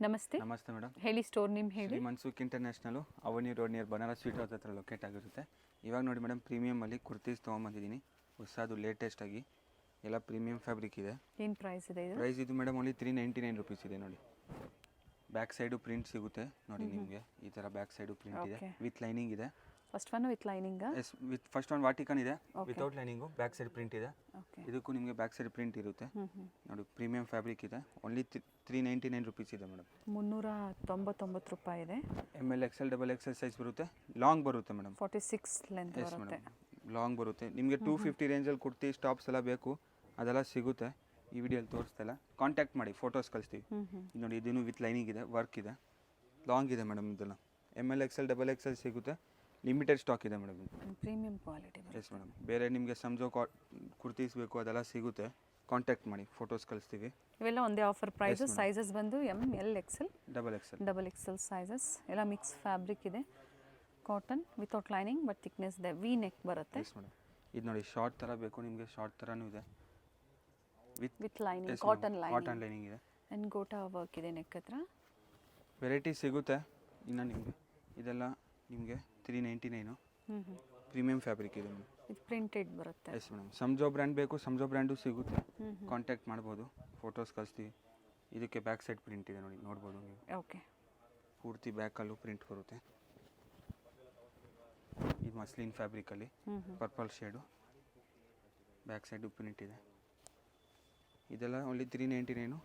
ನಮಸ್ತೆ ನಮಸ್ತೆ ಮೇಡಮ್. ಹೇಳಿ, ಸ್ಟೋರ್ ನೇಮ್ ಹೇಳಿ. Shri Mansukh international Avani road near Banaras sweet house ಹತ್ರ ಲೊಕೇಟ್ ಆಗಿರುತ್ತೆ. ಇವಾಗ ನೋಡಿ ಮೇಡಮ್, ಪ್ರೀಮಿಯಮಲ್ಲಿ ಕುರ್ತೀಸ್ ತೊಗೊಂಬಂದಿದ್ದೀನಿ. ಹೊಸದು ಲೇಟೆಸ್ಟ್ ಆಗಿ ಎಲ್ಲ ಪ್ರೀಮಿಯಂ ಫ್ಯಾಬ್ರಿಕ್ ಇದೆ. ಏನು ಪ್ರೈಸ್ ಇದೆ ಇದು? ಪ್ರೈಸ್ ಇದು ಮೇಡಮ್ ಓನ್ಲಿ 399 ರುಪೀಸ್ ಇದೆ ನೋಡಿ. ಬ್ಯಾಕ್ ಸೈಡು ಪ್ರಿಂಟ್ ಸಿಗುತ್ತೆ ನೋಡಿ ನಿಮಗೆ. ಈ ಥರ ಬ್ಯಾಕ್ ಸೈಡು ಪ್ರಿಂಟ್ ಇದೆ, ವಿತ್ ಲೈನಿಂಗ್ ಇದೆ. First one with lining. Yes, with first one Vatican ಇದೆ, without lining. Back side print ಇದೆ. ಇದಕ್ಕೂ ನಿಮಗೆ ಬ್ಯಾಕ್ ಸೈಡ್ ಪ್ರಿಂಟ್ ಇರುತ್ತೆ ನೋಡಿ. ಪ್ರೀಮಿಯಂ ಫ್ಯಾಬ್ರಿಕ್ ಇದೆ. ಓನ್ಲಿ 399 ರುಪೀಸ್ ಇದೆ ಮೇಡಮ್. 399 ರೂಪಾಯಿ ಇದೆ. ML XL XXL ಸೈಜ್ ಬರುತ್ತೆ. ಲಾಂಗ್ ಬರುತ್ತೆ ಮೇಡಮ್, 46 ಲೆಂತ್ ಬರುತ್ತೆ. ಲಾಂಗ್ ಬರುತ್ತೆ ನಿಮಗೆ. 250 ರೇಂಜಲ್ಲಿ ಕುರ್ತಿ ಸ್ಟಾಪ್ಸ್ ಎಲ್ಲ ಬೇಕು, ಅದೆಲ್ಲ ಸಿಗುತ್ತೆ. ಈ ವಿಡಿಯೋಲ್ಲಿ ತೋರಿಸ್ತಾ ಕಾಂಟ್ಯಾಕ್ಟ್ ಮಾಡಿ, ಫೋಟೋಸ್ ಕಳಿಸ್ತೀವಿ. ನೋಡಿ, ಇದೂ ವಿತ್ ಲೈನಿಂಗ್ ಇದೆ, ವರ್ಕ್ ಇದೆ, ಲಾಂಗ್ ಇದೆ ಮೇಡಮ್. ಇದೆಲ್ಲ ML XL XXL ಸಿಗುತ್ತೆ. ಲಿಮಿಟೆಡ್ ಸ್ಟಾಕ್ ಇದೆ madam. Premium quality. Yes madam. ಬೇರೆ ನಿಮಗೆ ಸಂಜೋ ಕುರ್ತೀಸ್ ಬೇಕು, ಅದೆಲ್ಲ ಸಿಗುತ್ತೆ. ಕಾಂಟ್ಯಾಕ್ಟ್ ಮಾಡಿ, ಫೋಟೋಸ್ ಕಳಿಸ್ತೀವಿ. ಇವೆಲ್ಲ ಒಂದೇ ಆಫರ್ ಪ್ರೈಸ್. ಸೈಜಸ್ ಬಂದು ML XL XXL ಸೈಜಸ್. ಎಲ್ಲ ಮಿಕ್ಸ್ ಫ್ಯಾಬ್ರಿಕ್ ಇದೆ. Cotton without lining, but thickness ಇದೆ. ವಿ ನೆಕ್ ಬರುತ್ತೆ. Yes madam. ಇದು ನೋಡಿ, ಶಾರ್ಟ್ ಥರ ಬೇಕು ನಿಮಗೆ, ಶಾರ್ಟ್ ಥರನೂ ಇದೆ, ವಿತ್ ಲೈನಿಂಗ್, ಕಾಟನ್ ಲೈನಿಂಗ್ ಇದೆ. ಆ್ಯಂಡ್ ಗೋಟಾ ವರ್ಕ್ ಇದೆ ನೆಕ್ ಹತ್ರ. ವೆರೈಟಿ ಸಿಗುತ್ತೆ ಇನ್ನು ನಿಮಗೆ. ಇದೆಲ್ಲ ನಿಮಗೆ 399. ಪ್ರೀಮಿಯಂ ಫ್ಯಾಬ್ರಿಕ್ ಇದೆ ಮೇಡಮ್. ಇದು ಪ್ರಿಂಟೆಡ್ ಬರುತ್ತೆ. Yes madam. ಸಂಜೋ ಬ್ರ್ಯಾಂಡ್ ಬೇಕು, ಸಂಜೋ ಬ್ರ್ಯಾಂಡು ಸಿಗುತ್ತೆ. ಕಾಂಟ್ಯಾಕ್ಟ್ ಮಾಡ್ಬೋದು, ಫೋಟೋಸ್ ಕಳಿಸ್ತೀವಿ. ಇದಕ್ಕೆ ಬ್ಯಾಕ್ ಸೈಡ್ ಪ್ರಿಂಟ್ ಇದೆ ನೋಡಿ, ನೋಡ್ಬೋದು ನೀವು. ಓಕೆ. ಪೂರ್ತಿ ಬ್ಯಾಕಲ್ಲೂ ಪ್ರಿಂಟ್ ಬರುತ್ತೆ. ಇದು ಮಸ್ಲಿನ್ ಫ್ಯಾಬ್ರಿಕಲ್ಲಿ purple shade, back side print ಇದೆ. ಇದೆಲ್ಲ only 399.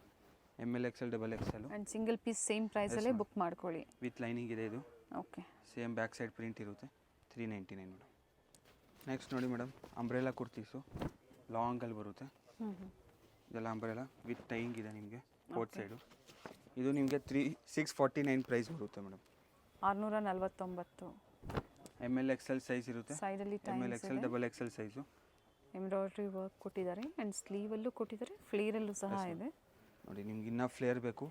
ML XL XXL and single piece same ಪ್ರೈಸಲ್ಲೇ ಬುಕ್ ಮಾಡ್ಕೊಳ್ಳಿ. ವಿತ್ ಲೈನಿಂಗ್ ಇದೆ ಇದು. Okay. Same back side print ಇರುತ್ತೆ. 399 ಮೇಡಮ್. ನೆಕ್ಸ್ಟ್ ನೋಡಿ ಮೇಡಮ್, ಅಂಬ್ರೆಲಾ ಕುರ್ತೀಸು ಲಾಂಗಲ್ಲಿ ಬರುತ್ತೆ. ಇದೆಲ್ಲ ಅಂಬ್ರೆಲಾ ವಿತ್ ಟೈಯಿಂಗ್ ಇದೆ ನಿಮಗೆ, ಫೋರ್ತ್ ಸೈಡು. ಇದು ನಿಮಗೆ 649 ಪ್ರೈಸ್ ಬರುತ್ತೆ ಮೇಡಮ್. 649. ML XL ಸೈಜ್ ಇರುತ್ತೆ. ಸೈಡಲ್ಲಿ ML XL XXL size. Embroidery work ಕೊಟ್ಟಿದ್ದಾರೆ ಆ್ಯಂಡ್ ಸ್ಲೀವಲ್ಲೂ ಕೊಟ್ಟಿದ್ದಾರೆ, ಫ್ಲೇರಲ್ಲೂ ಸಹ ಇದೆ ನೋಡಿ. ನಿಮ್ಗೆ ಇನ್ನೂ ಫ್ಲೇರ್ ಬೇಕು,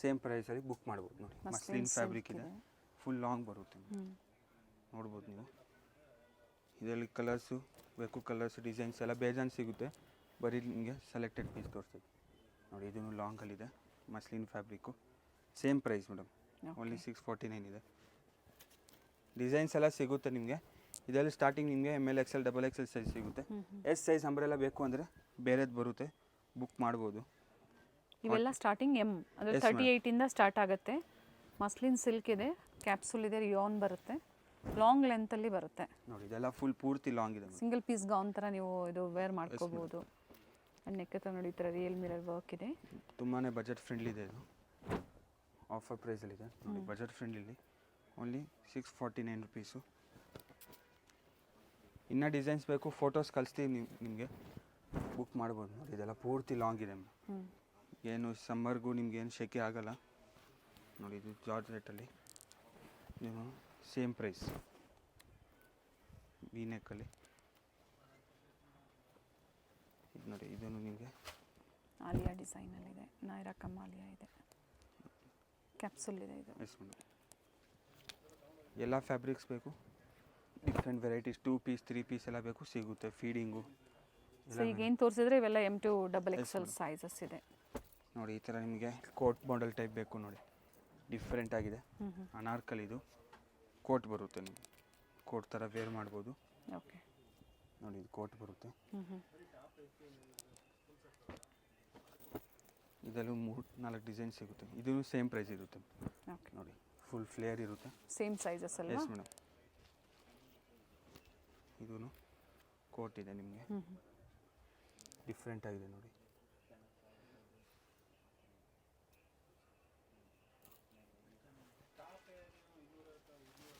ಸೇಮ್ ಪ್ರೈಸಲ್ಲಿ ಬುಕ್ ಮಾಡ್ಬೋದು ನೋಡಿ. ಮಸ್ಲಿನ್ ಫ್ಯಾಬ್ರಿಕ್ ಇದೆ, ಫುಲ್ ಲಾಂಗ್ ಬರುತ್ತೆ, ನೋಡ್ಬೋದು ನೀವು. ಇದರಲ್ಲಿ ಕಲರ್ಸು ಬೇಕು, ಕಲರ್ಸ್ ಡಿಸೈನ್ಸ್ ಎಲ್ಲ ಬೇಜಾನ್ ಸಿಗುತ್ತೆ. ಬರೀ ನಿಮಗೆ ಸೆಲೆಕ್ಟೆಡ್ ಪೀಸ್ ತೋರಿಸ್ತೀವಿ ನೋಡಿ. ಇದೂ ಲಾಂಗಲ್ಲಿದೆ, muslin fabric. Same price madam, only 649 ಇದೆ. ಡಿಸೈನ್ಸ್ ಎಲ್ಲ ಸಿಗುತ್ತೆ ನಿಮಗೆ. ಇದರಲ್ಲಿ ಸ್ಟಾರ್ಟಿಂಗ್ ನಿಮಗೆ ML XL XXL ಸೈಜ್ ಸಿಗುತ್ತೆ. ಎಸ್ ಸೈಜ್ ಅಂಬ್ರೆಲ್ಲ ಬೇಕು ಅಂದರೆ ಬೇರೆದು ಬರುತ್ತೆ, ಬುಕ್ ಮಾಡ್ಬೋದು. ಇವೆಲ್ಲ ಸ್ಟಾರ್ಟಿಂಗ್ ಅಂದರೆ 38ಇಂದ ಸ್ಟಾರ್ಟ್ ಆಗುತ್ತೆ. ಮಸ್ಲಿನ್ ಸಿಲ್ಕ್ ಇದೆ, ಕ್ಯಾಪ್ಸೂಲ್ ಇದೆ, ರಿಯಾನ್ ಬರುತ್ತೆ, ಲಾಂಗ್ ಲೆಂತಲ್ಲಿ ಬರುತ್ತೆ ನೋಡಿ. ಇದೆಲ್ಲ ಫುಲ್ ಪೂರ್ತಿ ಲಾಂಗ್ ಇದೆ. ಸಿಂಗಲ್ ಪೀಸ್ ಗೌನ್ ಥರ ನೀವು ಇದು ವೇರ್ ಮಾಡ್ಕೋಬೋದು. ನೆಕ್ ಹತ್ರ ನೋಡಿ, ಈ ಥರ ರಿಯಲ್ ಮಿರರ್ ವರ್ಕ್ ಇದೆ. ತುಂಬಾ ಬಜೆಟ್ ಫ್ರೆಂಡ್ಲಿ ಇದೆ ಇದು. ಆಫರ್ ಪ್ರೈಸಲ್ಲಿದೆ ನೋಡಿ, ಬಜೆಟ್ ಫ್ರೆಂಡ್ಲಿ. Only 649 rupees. ಇನ್ನೂ ಡಿಸೈನ್ಸ್ ಬೇಕು, ಫೋಟೋಸ್ ಕಳಿಸ್ತೀವಿ ನಿಮಗೆ, ಬುಕ್ ಮಾಡ್ಬೋದು ನೋಡಿ. ಇದೆಲ್ಲ ಪೂರ್ತಿ ಲಾಂಗ್ ಇದೆ. ಏನು ಸಮ್ಮರ್ಗೂ ನಿಮ್ಗೆ ಏನು ಶೆಕೆ ಆಗೋಲ್ಲ ನೋಡಿ. ಇದು ಜಾರ್ಜ್ ರೇಟಲ್ಲಿ ನೀವು ಸೇಮ್ ಪ್ರೈಸ್, ವಿ ನೆಕ್ಕಲ್ಲಿ. ಇದು ನೋಡಿ, ಇದನ್ನು ನಿಮಗೆ ಆಲಿಯಾ ಡಿಸೈನಲ್ಲಿದೆ, ನೈರಾ ಕಮಾಲಿಯಾ ಇದೆ, ಕ್ಯಾಪ್ಸೂಲ್ ಇದೆ ಇದು. Yes madam. ಎಲ್ಲ ಫ್ಯಾಬ್ರಿಕ್ಸ್ ಬೇಕು, ಡಿಫ್ರೆಂಟ್ ವೆರೈಟೀಸ್, 2 ಪೀಸ್ 3 ಪೀಸ್ ಎಲ್ಲ ಬೇಕು, ಸಿಗುತ್ತೆ. ಫೀಡಿಂಗು ಸೊ ಈಗ ಏನು ತೋರಿಸಿದ್ರೆ ಇವೆಲ್ಲ M2 XXL ಸೈಜಸ್ ಇದೆ ನೋಡಿ. ಈ ಥರ ನಿಮಗೆ ಕೋಟ್ ಮಾಡೆಲ್ ಟೈಪ್ ಬೇಕು ನೋಡಿ, ಡಿಫ್ರೆಂಟ್ ಆಗಿದೆ. ಅನಾರ್ಕಲಿ ಇದು ಕೋಟ್ ಬರುತ್ತೆ, ನಿಮಗೆ ಕೋಟ್ ಥರ ವೇರ್ ಮಾಡ್ಬೋದು. ಓಕೆ ನೋಡಿ, ಇದು ಕೋಟ್ ಬರುತ್ತೆ. ಇದರಲ್ಲೂ 3-4 ಡಿಸೈನ್ ಸಿಗುತ್ತೆ. ಇದೂ ಸೇಮ್ ಪ್ರೈಸ್ ಇರುತ್ತೆ ನೋಡಿ. ಫುಲ್ ಫ್ಲೇರ್ ಇರುತ್ತೆ, ಸೇಮ್ ಸೈಜಸ್ ಅಲ್ಲ? Yes madam. ಇದೂ ಕೋಟ್ ಇದೆ ನಿಮಗೆ, ಡಿಫ್ರೆಂಟ್ ಆಗಿದೆ ನೋಡಿ.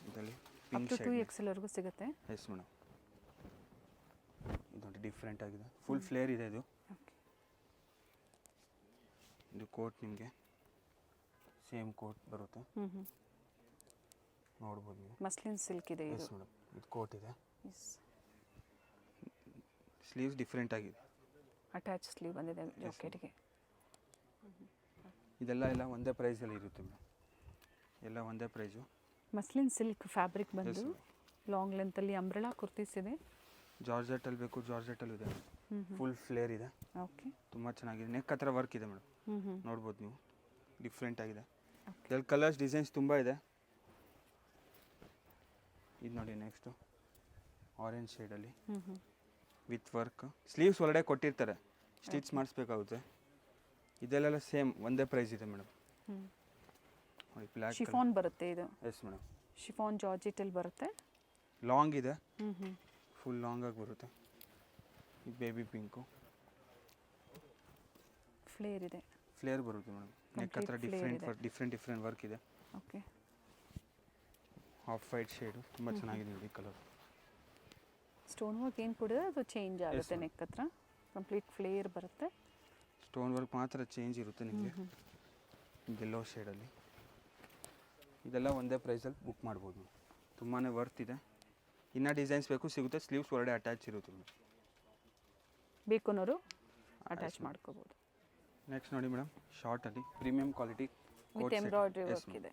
ಇದರಲ್ಲಿ ಪಿಂಕ್ ಶೇಡ್ 2XL ವರೆಗೂ ಸಿಗುತ್ತೆ. S madam. ಇದು ನೋಡಿ, ಡಿಫ್ರೆಂಟ್ ಆಗಿದೆ, ಫುಲ್ ಫ್ಲೇರ್ ಇದೆ ಇದು. ಇದು ಕೋಟ್ ನಿಮಗೆ ಸೇಮ್ ಕೋಟ್ ಬರುತ್ತೆ, ನೋಡ್ಬೋದು ನೀವು. ಮಸ್ಲಿನ್ ಸಿಲ್ಕ್ ಇದೆ ಇದು. Yes madam. ಇದು ಕೋಟ್ ಇದೆ, ಸ್ಲೀವ್ಸ್ ಡಿಫ್ರೆಂಟ್ ಆಗಿದೆ, ಅಟ್ಯಾಚ್ ಸ್ಲೀವ್ ಬಂದಿದೆ ಜಾಕೆಟ್ಗೆ. ಇದೆಲ್ಲ ಒಂದೇ ಪ್ರೈಸಲ್ಲಿ ಇರುತ್ತೆ ಮೇಡಮ್, ಎಲ್ಲ ಒಂದೇ ಪ್ರೈಸು. ಮಸ್ಲಿನ್ ಸಿಲ್ಕ್ ಫ್ಯಾಬ್ರಿಕ್ ಬಂದು ಲಾಂಗ್ ಲೆಂತಲ್ಲಿ ಅಂಬ್ರೆಲಾ ಕುರ್ತೀಸ್ ಇದೆ. ಜಾರ್ಜೆಟಲ್ಲಿ ಬೇಕು, ಜಾರ್ಜೆಟಲ್ಲೂ ಇದೆ, ಫುಲ್ ಫ್ಲೇರ್ ಇದೆ. ಓಕೆ. ತುಂಬ ಚೆನ್ನಾಗಿದೆ. ನೆಕ್ ಹತ್ರ ವರ್ಕ್ ಇದೆ ಮೇಡಮ್, ನೋಡ್ಬೋದು ನೀವು. ಡಿಫ್ರೆಂಟ್ ಆಗಿದೆ. ಇದರಲ್ಲಿ ಕಲರ್ಸ್ ಡಿಸೈನ್ಸ್ ತುಂಬ ಇದೆ. ಇದು ನೋಡಿ ನೆಕ್ಸ್ಟು ಆರೆಂಜ್ ಶೇಡಲ್ಲಿ ವಿತ್ ವರ್ಕ್. ಸ್ಲೀವ್ಸ್ ಒಳಗಡೆ ಕೊಟ್ಟಿರ್ತಾರೆ, ಸ್ಟಿಚ್ ಮಾಡಿಸ್ಬೇಕಾಗುತ್ತೆ. ಇದೆಲ್ಲ ಸೇಮ್ ಒಂದೇ ಪ್ರೈಸ್ ಇದೆ ಮೇಡಮ್. ನೋಡಿ ಬ್ಲ್ಯಾಕ್ ಶಿಫಾನ್ ಬರುತ್ತೆ ಇದು. ಎಸ್ ಮೇಡಮ್, ಶಿಫಾನ್ ಜಾರ್ಜೆಟಲ್ಲಿ ಬರುತ್ತೆ. ಲಾಂಗ್ ಇದೆ, ಫುಲ್ ಲಾಂಗ್ ಆಗಿ ಬರುತ್ತೆ. ಈ ಬೇಬಿ ಪಿಂಕು ಫ್ಲೇರ್ ಇದೆ, ಫ್ಲೇರ್ ಬರುತ್ತೆ ಮೇಡಮ್. ನೆಕ್ ಹತ್ರ ಡಿಫ್ರೆಂಟ್ ವರ್ಕ್ ಇದೆ. ಓಕೆ, ಆಫ್ ವೈಟ್ ಶೇಡು ತುಂಬ ಚೆನ್ನಾಗಿದೆ ನೋಡಿ ಕಲರ್. ಸ್ಟೋನ್ ವರ್ಕ್ ಏನು ಕೊಡಿದ್ರೆ ಅದು ಚೇಂಜ್ ಆಗುತ್ತೆ. ನೆಕ್ ಹತ್ರ ಕಂಪ್ಲೀಟ್ ಫ್ಲೇರ್ ಬರುತ್ತೆ. ಸ್ಟೋನ್ ವರ್ಕ್ ಮಾತ್ರ ಚೇಂಜ್ ಇರುತ್ತೆ ನಿಮಗೆ. ಯೆಲ್ಲೋ ಶೇಡಲ್ಲಿ ಇದೆಲ್ಲ ಒಂದೇ ಪ್ರೈಸಲ್ಲಿ ಬುಕ್ ಮಾಡ್ಬೋದು. ತುಂಬಾ ವರ್ತ್ ಇದೆ. ಇನ್ನೂ ಡಿಸೈನ್ಸ್ ಬೇಕು ಸಿಗುತ್ತೆ. ಸ್ಲೀವ್ಸ್ ಹೊರಗಡೆ ಅಟ್ಯಾಚ್ ಇರುತ್ತೆ ಮೇಡಮ್. ಬೇಕು ಅನ್ನೋರು ಅಟ್ಯಾಚ್ ಮಾಡ್ಕೋಬೋದು. ನೆಕ್ಸ್ಟ್ ನೋಡಿ ಮೇಡಮ್, ಶಾರ್ಟಲ್ಲಿ premium quality with embroidery work ಇದೆ.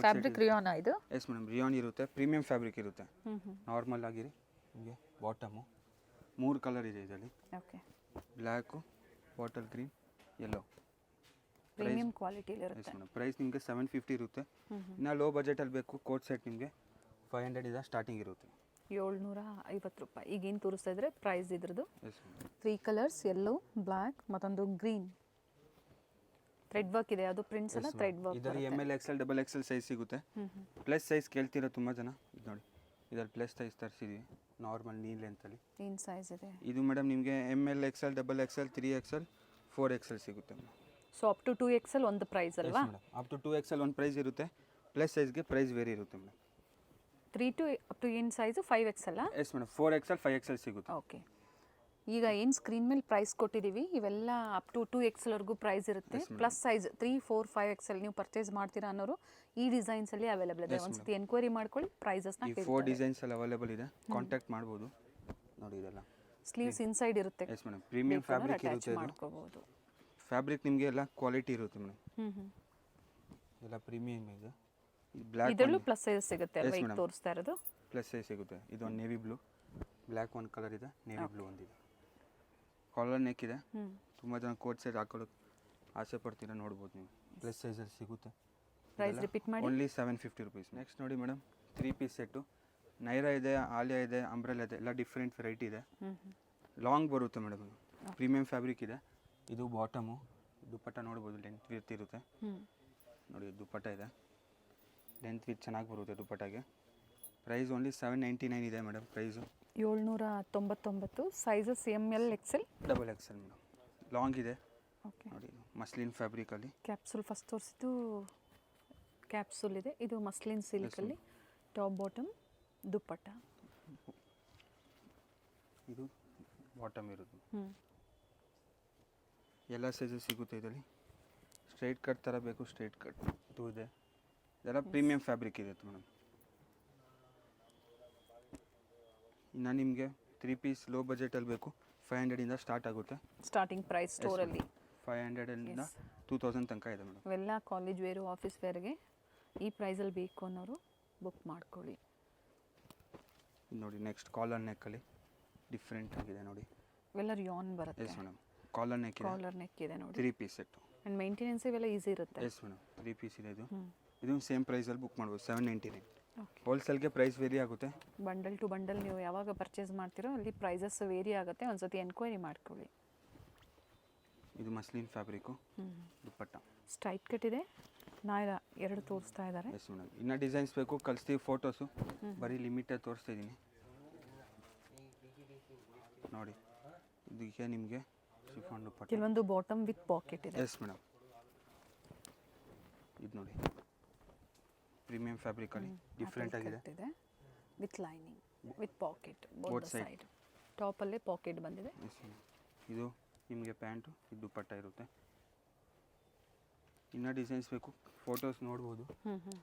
ಫ್ಯಾಬ್ರಿಕ್ ರಿಯಾನಾ ಇದು? ಎಸ್ ಮೇಡಮ್, ರಿಯಾನ್ ಇರುತ್ತೆ. ಪ್ರೀಮಿಯಂ ಫ್ಯಾಬ್ರಿಕ್ ಇರುತ್ತೆ. ನಾರ್ಮಲ್ ಆಗಿರಿ ನಿಮಗೆ ಬಾಟಮು 3 ಕಲರ್ ಇದೆ ಇದರಲ್ಲಿ. Okay, black, bottle green, yellow. Premium ಕ್ವಾಲಿಟಿಲಿ ಇರುತ್ತೆ. ಎಸ್ ಮೇಡಮ್, ಪ್ರೈಸ್ ನಿಮಗೆ 750 ಇರುತ್ತೆ. ಇನ್ನು ಲೋ ಬಜೆಟಲ್ಲಿ ಬೇಕು ಕೋಟ್ ಸೆಟ್ ನಿಮಗೆ 500 ಇಂದ ಸ್ಟಾರ್ಟಿಂಗ್ ಇರುತ್ತೆ. 750 ರೂಪಾಯಿ. ಈಗೇನು ತೋರಿಸ್ತಾ ಇದ್ರೆ ಪ್ರೈಸ್ ಇದ್ರದ್ದು. Yes madam, 3 colours, yellow, black ಮತ್ತೊಂದು ಗ್ರೀನ್. ಥ್ರೆಡ್ ವರ್ಕ್ ಇದೆ, ಅದು ಪ್ರಿಂಟ್ಸ್ ಎಲ್ಲ ಥ್ರೆಡ್ ವರ್ಕ್. ಇದರಲ್ಲಿ ML XL XXL ಸೈಜ್ ಸಿಗುತ್ತೆ. ಪ್ಲಸ್ ಸೈಜ್ ಕೇಳ್ತಿರೋ ತುಂಬ ಜನ. ಇದು ನೋಡಿ, ಇದರಲ್ಲಿ ಪ್ಲಸ್ ಸೈಜ್ ತರಿಸಿದ್ವಿ, ನಾರ್ಮಲ್ ನೀ ಲೆಂತಲ್ಲಿ. ಏನು ಸೈಜ್ ಇದೆ ಇದು ಮೇಡಮ್ ನಿಮಗೆ ML XL XXL 3XL 4XL ಸಿಗುತ್ತೆ madam. So up to 2XL ಒಂದು ಪ್ರೈಸ್ ಅಲ್ವಾ? ಅಪ್ ಟು 2XL ಒಂದು ಪ್ರೈಸ್ ಇರುತ್ತೆ. ಪ್ಲಸ್ ಸೈಜ್ಗೆ ಪ್ರೈಸ್ ವೇರಿ ಇರುತ್ತೆ ಮೇಡಮ್. 3 to ಅಪ್ ಟು ಏನು size 5XL? Yes madam, 4XL 5XL ಸಿಗುತ್ತೆ. ಓಕೆ, ಈಗ ಏನು ಸ್ಕ್ರೀನ್ ಮೇಲೆ ಪ್ರೈಸ್ ಕೊಟ್ಟಿದ್ದೀವಿ ಇವೆಲ್ಲ ಅಪ್ ಟು 2XL ವರೆಗೂ ಪ್ರೈಸ್ ಇರುತ್ತೆ. ಪ್ಲಸ್ ಸೈಜ್ 3, 4, 5XL ನೀವು ಪರ್ಚೇಸ್ ಮಾಡ್ತೀರಾ ಅನ್ನೋರು ಈ ಡಿಸೈನ್ಸಲ್ಲಿ ಅವೈಲೇಬಲ್ ಇದೆ. ಒಂದ್ಸತಿ ಎನ್ಕ್ವೈರಿ ಮಾಡ್ಕೊಳ್ಳಿ, ಪ್ರೈಸಸ್ನ. ಈ 4 ಡಿಸೈನ್ಸ್ ಅಲ್ಲಿ ಅವೈಲೇಬಲ್ ಇದೆ, ಕಾಂಟ್ಯಾಕ್ಟ್ ಮಾಡ್ಬೋದು. ನೋಡಿ ಇದೆಲ್ಲ ಸ್ಲೀವ್ಸ್ ಇನ್ಸೈಡ್ ಇರುತ್ತೆ. ಎಸ್ ಮೇಡಮ್, ಪ್ರೀಮಿಯಂ ಫ್ಯಾಬ್ರಿಕ್ ಇರುತ್ತೆ. ಮಾಡ್ಕೋಬಹುದು. ಫ್ಯಾಬ್ರಿಕ್ ನಿಮಗೆ ಎಲ್ಲ ಕ್ವಾಲಿಟಿ ಇರುತ್ತೆ ಮೇಡಮ್. ಎಲ್ಲ ಪ್ರೀಮಿಯಂ ಇದೆ. ಬ್ಲ್ಯಾಕ್ ಇದರಲ್ಲೂ ಪ್ಲಸ್ ಸೈಜ್ ಸಿಗುತ್ತೆ ಅಲ್ವಾ? ಈಗ ತೋರಿಸ್ತಾ ಇರೋದು ಪ್ಲಸ್ ಸೈಜ್ ಸಿಗುತ್ತೆ. ಇದು ಒಂದು ನೇವಿ ಬ್ಲೂ, ಬ್ಲ್ಯಾಕ್ ಒಂದು ಕಲರ್ ಇದೆ, ನೇವಿ ಬ್ಲೂ ಒಂದಿದೆ. ಕಾಲರ್ ನೆಕ್ ಇದೆ. ತುಂಬ ಜನ ಕೋಟ್ ಸೈಜ್ ಹಾಕೊಳ್ಳೋಕೆ ಆಸೆ ಪಡ್ತೀರಾ, ನೋಡ್ಬೋದು ನೀವು. ಪ್ಲಸ್ ಸೈಜಲ್ಲಿ ಸಿಗುತ್ತೆ. ಪ್ರೈಸ್ ರಿಪೀಟ್ ಮಾಡಿ. Only 750 rupees. ನೆಕ್ಸ್ಟ್ ನೋಡಿ ಮೇಡಮ್, 3 ಪೀಸ್ ಸೆಟ್ಟು. ನೈರಾ ಇದೆ, ಆಲಿಯಾ ಇದೆ, ಅಂಬ್ರೆಲಾ ಇದೆ, ಎಲ್ಲ ಡಿಫ್ರೆಂಟ್ ವೆರೈಟಿ ಇದೆ. ಲಾಂಗ್ ಬರುತ್ತೆ ಮೇಡಮ್, ಪ್ರೀಮಿಯಂ ಫ್ಯಾಬ್ರಿಕ್ ಇದೆ. ಇದು ಬಾಟಮು, ದುಪ್ಪಟ್ಟ ನೋಡ್ಬೋದು, ಲೆಂತ್ ವಿತ್ ಇರುತ್ತೆ. ನೋಡಿ ದುಪ್ಪಟ್ಟ ಇದೆ, ಲೆಂತ್ ವಿತ್ ಚೆನ್ನಾಗಿ ಬರುತ್ತೆ ದುಪ್ಪಟ್ಟಾಗೆ. ಪ್ರೈಸ್ ಓನ್ಲಿ 799 ಇದೆ madam price. 799. Sizes ML XL XXL madam. Long ಇದೆ. ಓಕೆ, ನೋಡಿ ಮಸ್ಲಿನ್ ಫ್ಯಾಬ್ರಿಕಲ್ಲಿ. ಕ್ಯಾಪ್ಸೂಲ್ ಫಸ್ಟ್ ತೋರಿಸಿದ್ದು ಕ್ಯಾಪ್ಸೂಲ್ ಇದೆ. ಇದು ಮಸ್ಲಿನ್ ಸಿಲ್ಕಲ್ಲಿ ಟಾಪ್ ಬಾಟಮ್ ದುಪ್ಪಟ್ಟ. ಇದು ಬಾಟಮ್ ಇರೋದು. ಎಲ್ಲ ಸೈಜಸ್ ಸಿಗುತ್ತೆ ಇದರಲ್ಲಿ. ಸ್ಟ್ರೈಟ್ ಕಟ್ ಥರ ಬೇಕು, ಸ್ಟ್ರೈಟ್ ಕಟ್ ಇದು ಇದೆ. ಇದೆಲ್ಲ ಪ್ರೀಮಿಯಂ ಫ್ಯಾಬ್ರಿಕ್ ಇದೆ ಮೇಡಮ್. ಇನ್ನು ನಿಮಗೆ 3 ಪೀಸ್ ಲೋ ಬಜೆಟಲ್ಲಿ ಬೇಕು, 500 ಇಂದ ಸ್ಟಾರ್ಟ್ ಆಗುತ್ತೆ. ಸ್ಟಾರ್ಟಿಂಗ್ ಪ್ರೈಸ್ ಸ್ಟೋರಲ್ಲಿ 500 ಇಂದ 2000 ತನಕ ಇದೆ ಮೇಡಮ್. ಇವೆಲ್ಲ ಕಾಲೇಜ್ ವೇರು, ಆಫೀಸ್ ವೇರ್ಗೆ ಈ ಪ್ರೈಸಲ್ಲಿ ಬೇಕು ಅನ್ನೋರು ಬುಕ್ ಮಾಡ್ಕೊಳ್ಳಿ. ನೋಡಿ ನೆಕ್ಸ್ಟ್ ಕಾಲರ್ ನೆಕ್ಕಲ್ಲಿ ಡಿಫ್ರೆಂಟ್ ಆಗಿದೆ ನೋಡಿ. ಇವೆಲ್ಲ ರಿಯಾನ್ ಬರುತ್ತೆ. ಎಸ್ ಮೇಡಮ್, ಕಾಲರ್ ನೆಕ್ ಇದೆ ನೋಡಿ. 3 ಪೀಸ್ ಸೆಟ್ಟು. ಆ್ಯಂಡ್ ಮೇಂಟೆನೆನ್ಸ್ ಇವೆಲ್ಲ ಈಸಿ ಇರುತ್ತೆ. ಎಸ್ ಮೇಡಮ್, 3 ಪೀಸ್ ಇದೆ ಇದು. ಇದು ಸೇಮ್ ಪ್ರೈಸಲ್ಲಿ ಬುಕ್ ಮಾಡ್ಬೋದು, 799. ಹೋಲ್ಸೇಲ್ಗೆ ಪ್ರೈಸ್ ವೇರಿ ಆಗುತ್ತೆ. ಬಂಡಲ್ ಟು ಬಂಡಲ್ ನೀವು ಯಾವಾಗ ಪರ್ಚೇಸ್ ಮಾಡ್ತೀರೋ ಅಲ್ಲಿ ಪ್ರೈಸಸ್ ವೇರಿ ಆಗುತ್ತೆ. ಒಂದ್ಸತಿ ಎನ್ಕ್ವೈರಿ ಮಾಡ್ಕೊಳ್ಳಿ. ಇದು ಮಸ್ಲಿನ್ ಫ್ಯಾಬ್ರಿಕ್ಕು, ದುಪ್ಪಟ್ಟ. ಸ್ಟ್ರೈಟ್ ಕಟ್ ಇದೆ, ನಾಯಿರ 2 ತೋರಿಸ್ತಾ ಇದ್ದಾರೆ. ಎಸ್ ಮೇಡಮ್, ಇನ್ನೂ ಡಿಸೈನ್ಸ್ ಬೇಕು ಕಳಿಸ್ತೀವಿ. ಫೋಟೋಸು ಬರೀ ಲಿಮಿಟೆಡ್ ತೋರಿಸ್ತಾ ಇದ್ದೀನಿ ನೋಡಿ. ಇದಕ್ಕೆ ನಿಮಗೆ ಶಿಫಾನ್ ದುಪ್ಪಟ್ಟ. ಕೆಲವೊಂದು ಬಾಟಮ್ ವಿತ್ ಪಾಕೆಟ್ ಇದೆ. ಎಸ್ ಮೇಡಮ್, ಇದು ನೋಡಿ ಪ್ರೀಮಿಯಂ ಫ್ಯಾಬ್ರಿಕಲ್ಲಿ ಡಿಫ್ರೆಂಟ್ ಆಗಿದೆ. With lining with pocket both side. ಟಾಪಲ್ಲೇ ಪಾಕೆಟ್ ಬಂದಿದೆ. ಎಸ್ ಮೇಡಮ್, ಇದು ನಿಮಗೆ ಪ್ಯಾಂಟು, ಇದು ದುಪ್ಪಟ್ಟ ಇರುತ್ತೆ. ಇನ್ನೂ ಡಿಸೈನ್ಸ್ ಬೇಕು, ಫೋಟೋಸ್ ನೋಡ್ಬೋದು.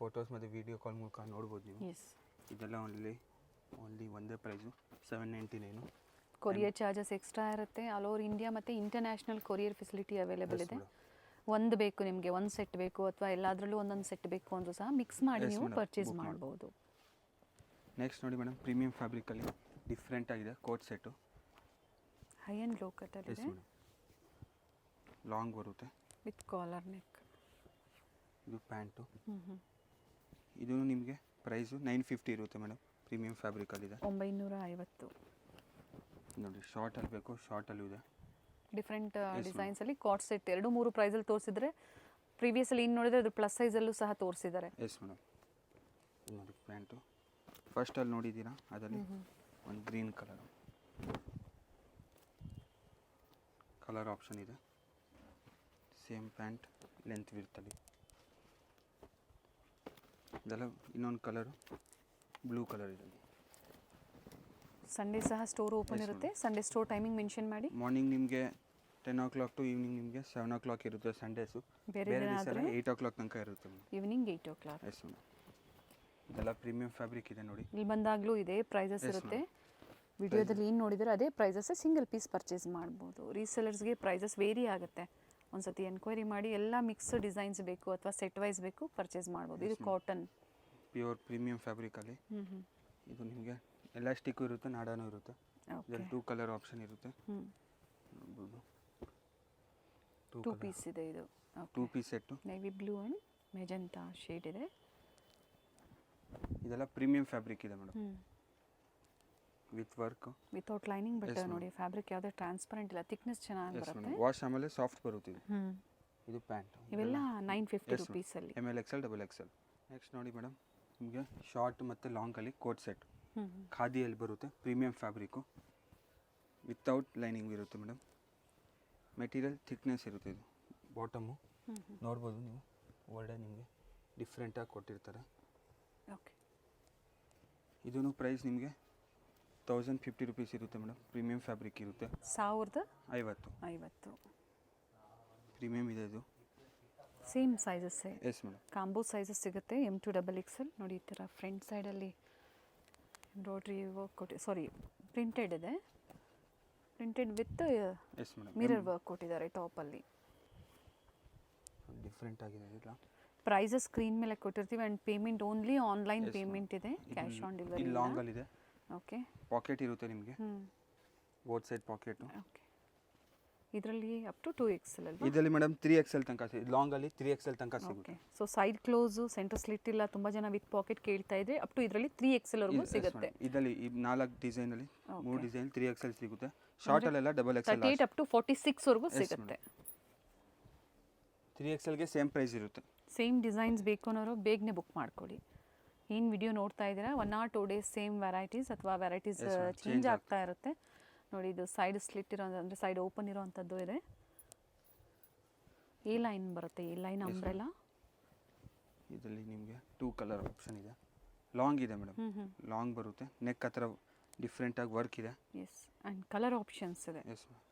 ಫೋಟೋಸ್ ಮತ್ತು ವೀಡಿಯೋ ಕಾಲ್ ಮೂಲಕ ನೋಡ್ಬೋದು ನೀವು. ಇದೆಲ್ಲ ಓನ್ಲಿ ಒಂದೇ ಪ್ರೈಸು, 799. ಕೊರಿಯರ್ ಚಾರ್ಜಸ್ ಎಕ್ಸ್ಟ್ರಾ ಇರುತ್ತೆ. ಆಲ್ ಓವರ್ ಇಂಡಿಯಾ ಮತ್ತು ಇಂಟರ್ನ್ಯಾಷನಲ್ ಕೊರಿಯರ್ ಫೆಸಿಲಿಟಿ ಅವೈಲೇಬಲ್ ಇದೆ. ಒಂದು ಬೇಕು ನಿಮಗೆ, ಒಂದು ಸೆಟ್ ಬೇಕು ಅಥವಾ ಎಲ್ಲದರಲ್ಲೂ ಒಂದೊಂದು ಸೆಟ್ ಬೇಕು ಅಂದರೂ ಸಹ ಮಿಕ್ಸ್ ಮಾಡಿ ನೀವು ಪರ್ಚೇಸ್ ಮಾಡ್ಬೋದು. ನೆಕ್ಸ್ಟ್ ನೋಡಿ ಮೇಡಮ್, ಪ್ರೀಮಿಯಂ ಫ್ಯಾಬ್ರಿಕಲ್ಲಿ ಡಿಫ್ರೆಂಟ್ ಆಗಿದೆ coat set. High and low ಕಟ್ಟಲ್ಲಿ ಇದೆ. ಲಾಂಗ್ ಬರುತ್ತೆ ವಿತ್ ಕಾಲರ್ ನೆಕ್. ಇದು ಪ್ಯಾಂಟು. ಹ್ಞೂ ಇದು ನಿಮಗೆ ಪ್ರೈಸು 950 ಇರುತ್ತೆ ಮೇಡಮ್. ಪ್ರೀಮಿಯಂ ಫ್ಯಾಬ್ರಿಕಲ್ಲಿದೆ. 950. ನೋಡಿ ಶಾರ್ಟಲ್ಲಿ ಬೇಕು, ಶಾರ್ಟಲ್ಲೂ ಇದೆ. ಡಿಫ್ರೆಂಟ್ ಡಿಸೈನ್ಸಲ್ಲಿ ಕಾಟ್ ಸೆಟ್ 2-3 ಪ್ರೈಸಲ್ಲಿ ತೋರಿಸಿದ್ರೆ ಪ್ರೀವಿಯಸಲ್ಲಿ ಇನ್ನು ನೋಡಿದ್ರೆ ಅದು ಪ್ಲಸ್ ಸೈಜಲ್ಲೂ ಸಹ ತೋರಿಸಿದ್ದಾರೆ. Yes madam. ನೋಡಿ ಪ್ಯಾಂಟು ಫಸ್ಟಲ್ಲಿ ನೋಡಿದ್ದೀರಾ, ಅದರಲ್ಲಿ ಒಂದು ಗ್ರೀನ್ ಕಲರ್ ಆಪ್ಷನ್ ಇದೆ. ಸೇಮ್ ಪ್ಯಾಂಟ್ ಲೆಂತ್ ವಿಡ್ತಲ್ಲಿ. ಇದೆಲ್ಲ ಇನ್ನೊಂದು ಕಲರು ಬ್ಲೂ ಕಲರ್ ಇದೆ. ಸಂಡೇ ಸಹ ಸ್ಟೋರ್ ಓಪನ್ ಇರುತ್ತೆ. ಸಂಡೇ ಸ್ಟೋರ್ ಟೈಮಿಂಗ್ ಮೆನ್ಷನ್ ಮಾಡಿ. ಮಾರ್ನಿಂಗ್ ನಿಮಗೆ 10 o'clock ಟು ಈವ್ನಿಂಗ್ ನಿಮಗೆ 7 o'clock ಇರುತ್ತೆ ಸಂಡೇಸು. ಬೇರೆ ದಿವಸ 8 o'clock ತನಕ ಇರುತ್ತೆ. Evening 8 o'clock. Yes madam. ಇದೆಲ್ಲ ಪ್ರೀಮಿಯಂ ಫ್ಯಾಬ್ರಿಕ್ ಇದೆ ನೋಡಿ. ಇಲ್ಲಿ ಬಂದಾಗಲೂ ಇದೆ ಪ್ರೈಸಸ್ ಇರುತ್ತೆ. ವಿಡಿಯೋದಲ್ಲಿ ಏನು ನೋಡಿದರೆ ಅದೇ ಪ್ರೈಸಸ್. ಸಿಂಗಲ್ ಪೀಸ್ ಪರ್ಚೇಸ್ ಮಾಡ್ಬೋದು. ರೀಸೆಲರ್ಸ್ಗೆ ಪ್ರೈಸಸ್ ವೇರಿ ಆಗುತ್ತೆ. ಒಂದ್ಸತಿ ಎನ್ಕ್ವೈರಿ ಮಾಡಿ. ಎಲ್ಲ ಮಿಕ್ಸ್ ಡಿಸೈನ್ಸ್ ಬೇಕು ಅಥವಾ ಸೆಟ್ ವೈಸ್ ಬೇಕು ಪರ್ಚೇಸ್ ಮಾಡ್ಬೋದು. ಇದು ಕಾಟನ್ ಪ್ಯೂರ್ ಪ್ರೀಮಿಯಂ ಫ್ಯಾಬ್ರಿಕಲ್ಲಿ. ಇದು ನಿಮಗೆ ಎಲಾಸ್ಟಿಕ್ಕು ಇರುತ್ತೆ, ನಾಡಾನು ಇರುತ್ತೆ. ಇದರಲ್ಲಿ 2 ಕಲರ್ ಆಪ್ಷನ್ ಇರುತ್ತೆ. ನೋಡ್ಬೋದು. 2 ಪೀಸ್ ಇದೆ ಇದು. 2 piece set. Navy blue and magenta shade ಇದೆ. ಇದೆಲ್ಲ ಪ್ರೀಮಿಯಂ ಫ್ಯಾಬ್ರಿಕ್ ಇದೆ madam. With work, without lining. But ನೋಡಿ ಫ್ಯಾಬ್ರಿಕ್ ಯಾವುದೇ ಟ್ರಾನ್ಸ್ಪರೆಂಟ್ ಇಲ್ಲ. ಥಿಕ್ನೆಸ್ ಚೆನ್ನಾಗಿ ಬರುತ್ತೆ. ವಾಶ್ ಆಮೇಲೆ ಸಾಫ್ಟ್ ಬರುತ್ತೆ ಇದು. ಇದು ಪ್ಯಾಂಟ್. ಇವೆಲ್ಲ 950 ರುಪೀಸಲ್ಲಿ. ML XL XXL. ನೆಕ್ಸ್ಟ್ ನೋಡಿ ಮೇಡಮ್, ನಿಮಗೆ ಶಾರ್ಟ್ ಮತ್ತು ಲಾಂಗಲ್ಲಿ ಕೋಟ್ ಸೆಟ್. ಖಾದಿಯಲ್ಲಿ ಬರುತ್ತೆ. ಪ್ರೀಮಿಯಂ ಫ್ಯಾಬ್ರಿಕ್ಕು ವಿತೌಟ್ ಲೈನಿಂಗ್ ಇರುತ್ತೆ ಮೇಡಮ್. ಮೆಟೀರಿಯಲ್ ಥಿಕ್ನೆಸ್ ಇರುತ್ತೆ. ಇದು ಬಾಟಮು ನೋಡ್ಬೋದು ನೀವು. ಒಳ್ಳೆ ನಿಮಗೆ ಡಿಫ್ರೆಂಟಾಗಿ ಕೊಟ್ಟಿರ್ತಾರೆ. ಓಕೆ. ಇದೂ ಪ್ರೈಸ್ ನಿಮಗೆ 1050 ರುಪೀಸ್ ಇರುತ್ತೆ ಮೇಡಮ್. ಪ್ರೀಮಿಯಂ ಫ್ಯಾಬ್ರಿಕ್ ಇರುತ್ತೆ. 1050. ಪ್ರೀಮಿಯಂ ಇದೆ ಇದು. ಸೇಮ್ ಸೈಜಸ್ಸೇ. Yes madam. ಕಾಂಬೋ ಸೈಜಸ್ ಸಿಗುತ್ತೆ. M to XXL. ನೋಡಿ ಈ ಥರ ಫ್ರಂಟ್ ಸೈಡಲ್ಲಿ ಎಂಬ್ರಾಯ್ಡ್ರಿ ವರ್ಕ್ ಪ್ರಿಂಟೆಡ್ ಇದೆ. Printed with yes madam. Mirror work ಕೊಟ್ಟಿದ್ದಾರೆ ಟಾಪಲ್ಲಿ. ಡಿಫ್ರೆಂಟ್ ಆಗಿದೆ ಇಲ್ಲ. ಪ್ರೈಸಸ್ ಸ್ಕ್ರೀನ್ ಮೇಲೆ ಕೊಟ್ಟಿರ್ತೀವಿ. And payment only online payment ಇದೆ. Cash on delivery. ಇಲ್ಲಿ ಲಾಂಗಲ್ಲಿ ಇದೆ. ಓಕೆ. ಪಾಕೆಟ್ ಇರುತ್ತೆ ನಿಮಗೆ. Both side pocket. ಓಕೆ. ಇದರಲ್ಲಿ ಅಪ್ ಟು 2XL ಅಲ್ವಾ? ಇದರಲ್ಲಿ ಮೇಡಮ್ 3XL ತನಕ ಸಿಗುತ್ತೆ. ಲಾಂಗಲ್ಲಿ 3XL ತನಕ ಸಿಗುತ್ತೆ. Okay. So side close, centre slit ಇಲ್ಲ. ತುಂಬ ಜನ ವಿತ್ ಪಾಕೆಟ್ ಕೇಳ್ತಾ ಇದ್ರೆ ಅಪ್ ಟು ಇದರಲ್ಲಿ 3XL ವರೆಗೂ ಸಿಗುತ್ತೆ. ಇದರಲ್ಲಿ ಈ 4 ಡಿಸೈನಲ್ಲಿ 3 ಡಿಸೈನ್ 3XL ಸಿಗುತ್ತೆ. ಶಾರ್ಟಲ್ಲೆಲ್ಲ XXL. 38 ಅಪ್ ಟು 46 ವರೆಗೂ ಸಿಗುತ್ತೆ. 3XLಗೆ ಸೇಮ್ ಪ್ರೈಸ್ ಇರುತ್ತೆ. ಸೇಮ್ ಡಿಸೈನ್ಸ್ ಬೇಕು ಅನ್ನೋರು ಬೇಗನೆ ಬುಕ್ ಮಾಡ್ಕೊಳ್ಳಿ. ಏನು ವಿಡಿಯೋ ನೋಡ್ತಾ ಇದ್ದೀರಾ 1 or 2 ಡೇಸ್ ಸೇಮ್ ವೆರೈಟೀಸ್ ಅಥವಾ ವೆರೈಟೀಸ್ ಚೇಂಜ್ ಆಗ್ತಾ ಇರುತ್ತೆ. ನೋಡಿ ಇದು ಸೈಡ್ ಸ್ಲಿಟ್ ಇರೋ ಅಂದರೆ ಸೈಡ್ ಓಪನ್ ಇರೋವಂಥದ್ದು ಇದೆ. ಎ ಲೈನ್ ಬರುತ್ತೆ. A line umbrella. ಇದರಲ್ಲಿ ನಿಮಗೆ 2 ಕಲರ್ ಆಪ್ಷನ್ ಇದೆ. ಲಾಂಗ್ ಇದೆ ಮೇಡಮ್. ಲಾಂಗ್ ಬರುತ್ತೆ. ನೆಕ್ ಹತ್ರ ಡಿಫ್ರೆಂಟಾಗಿ ವರ್ಕ್ ಇದೆ. ಎಸ್. ಆ್ಯಂಡ್ ಕಲರ್ ಆಪ್ಷನ್ಸ್ ಇದೆ. Yes ma'am.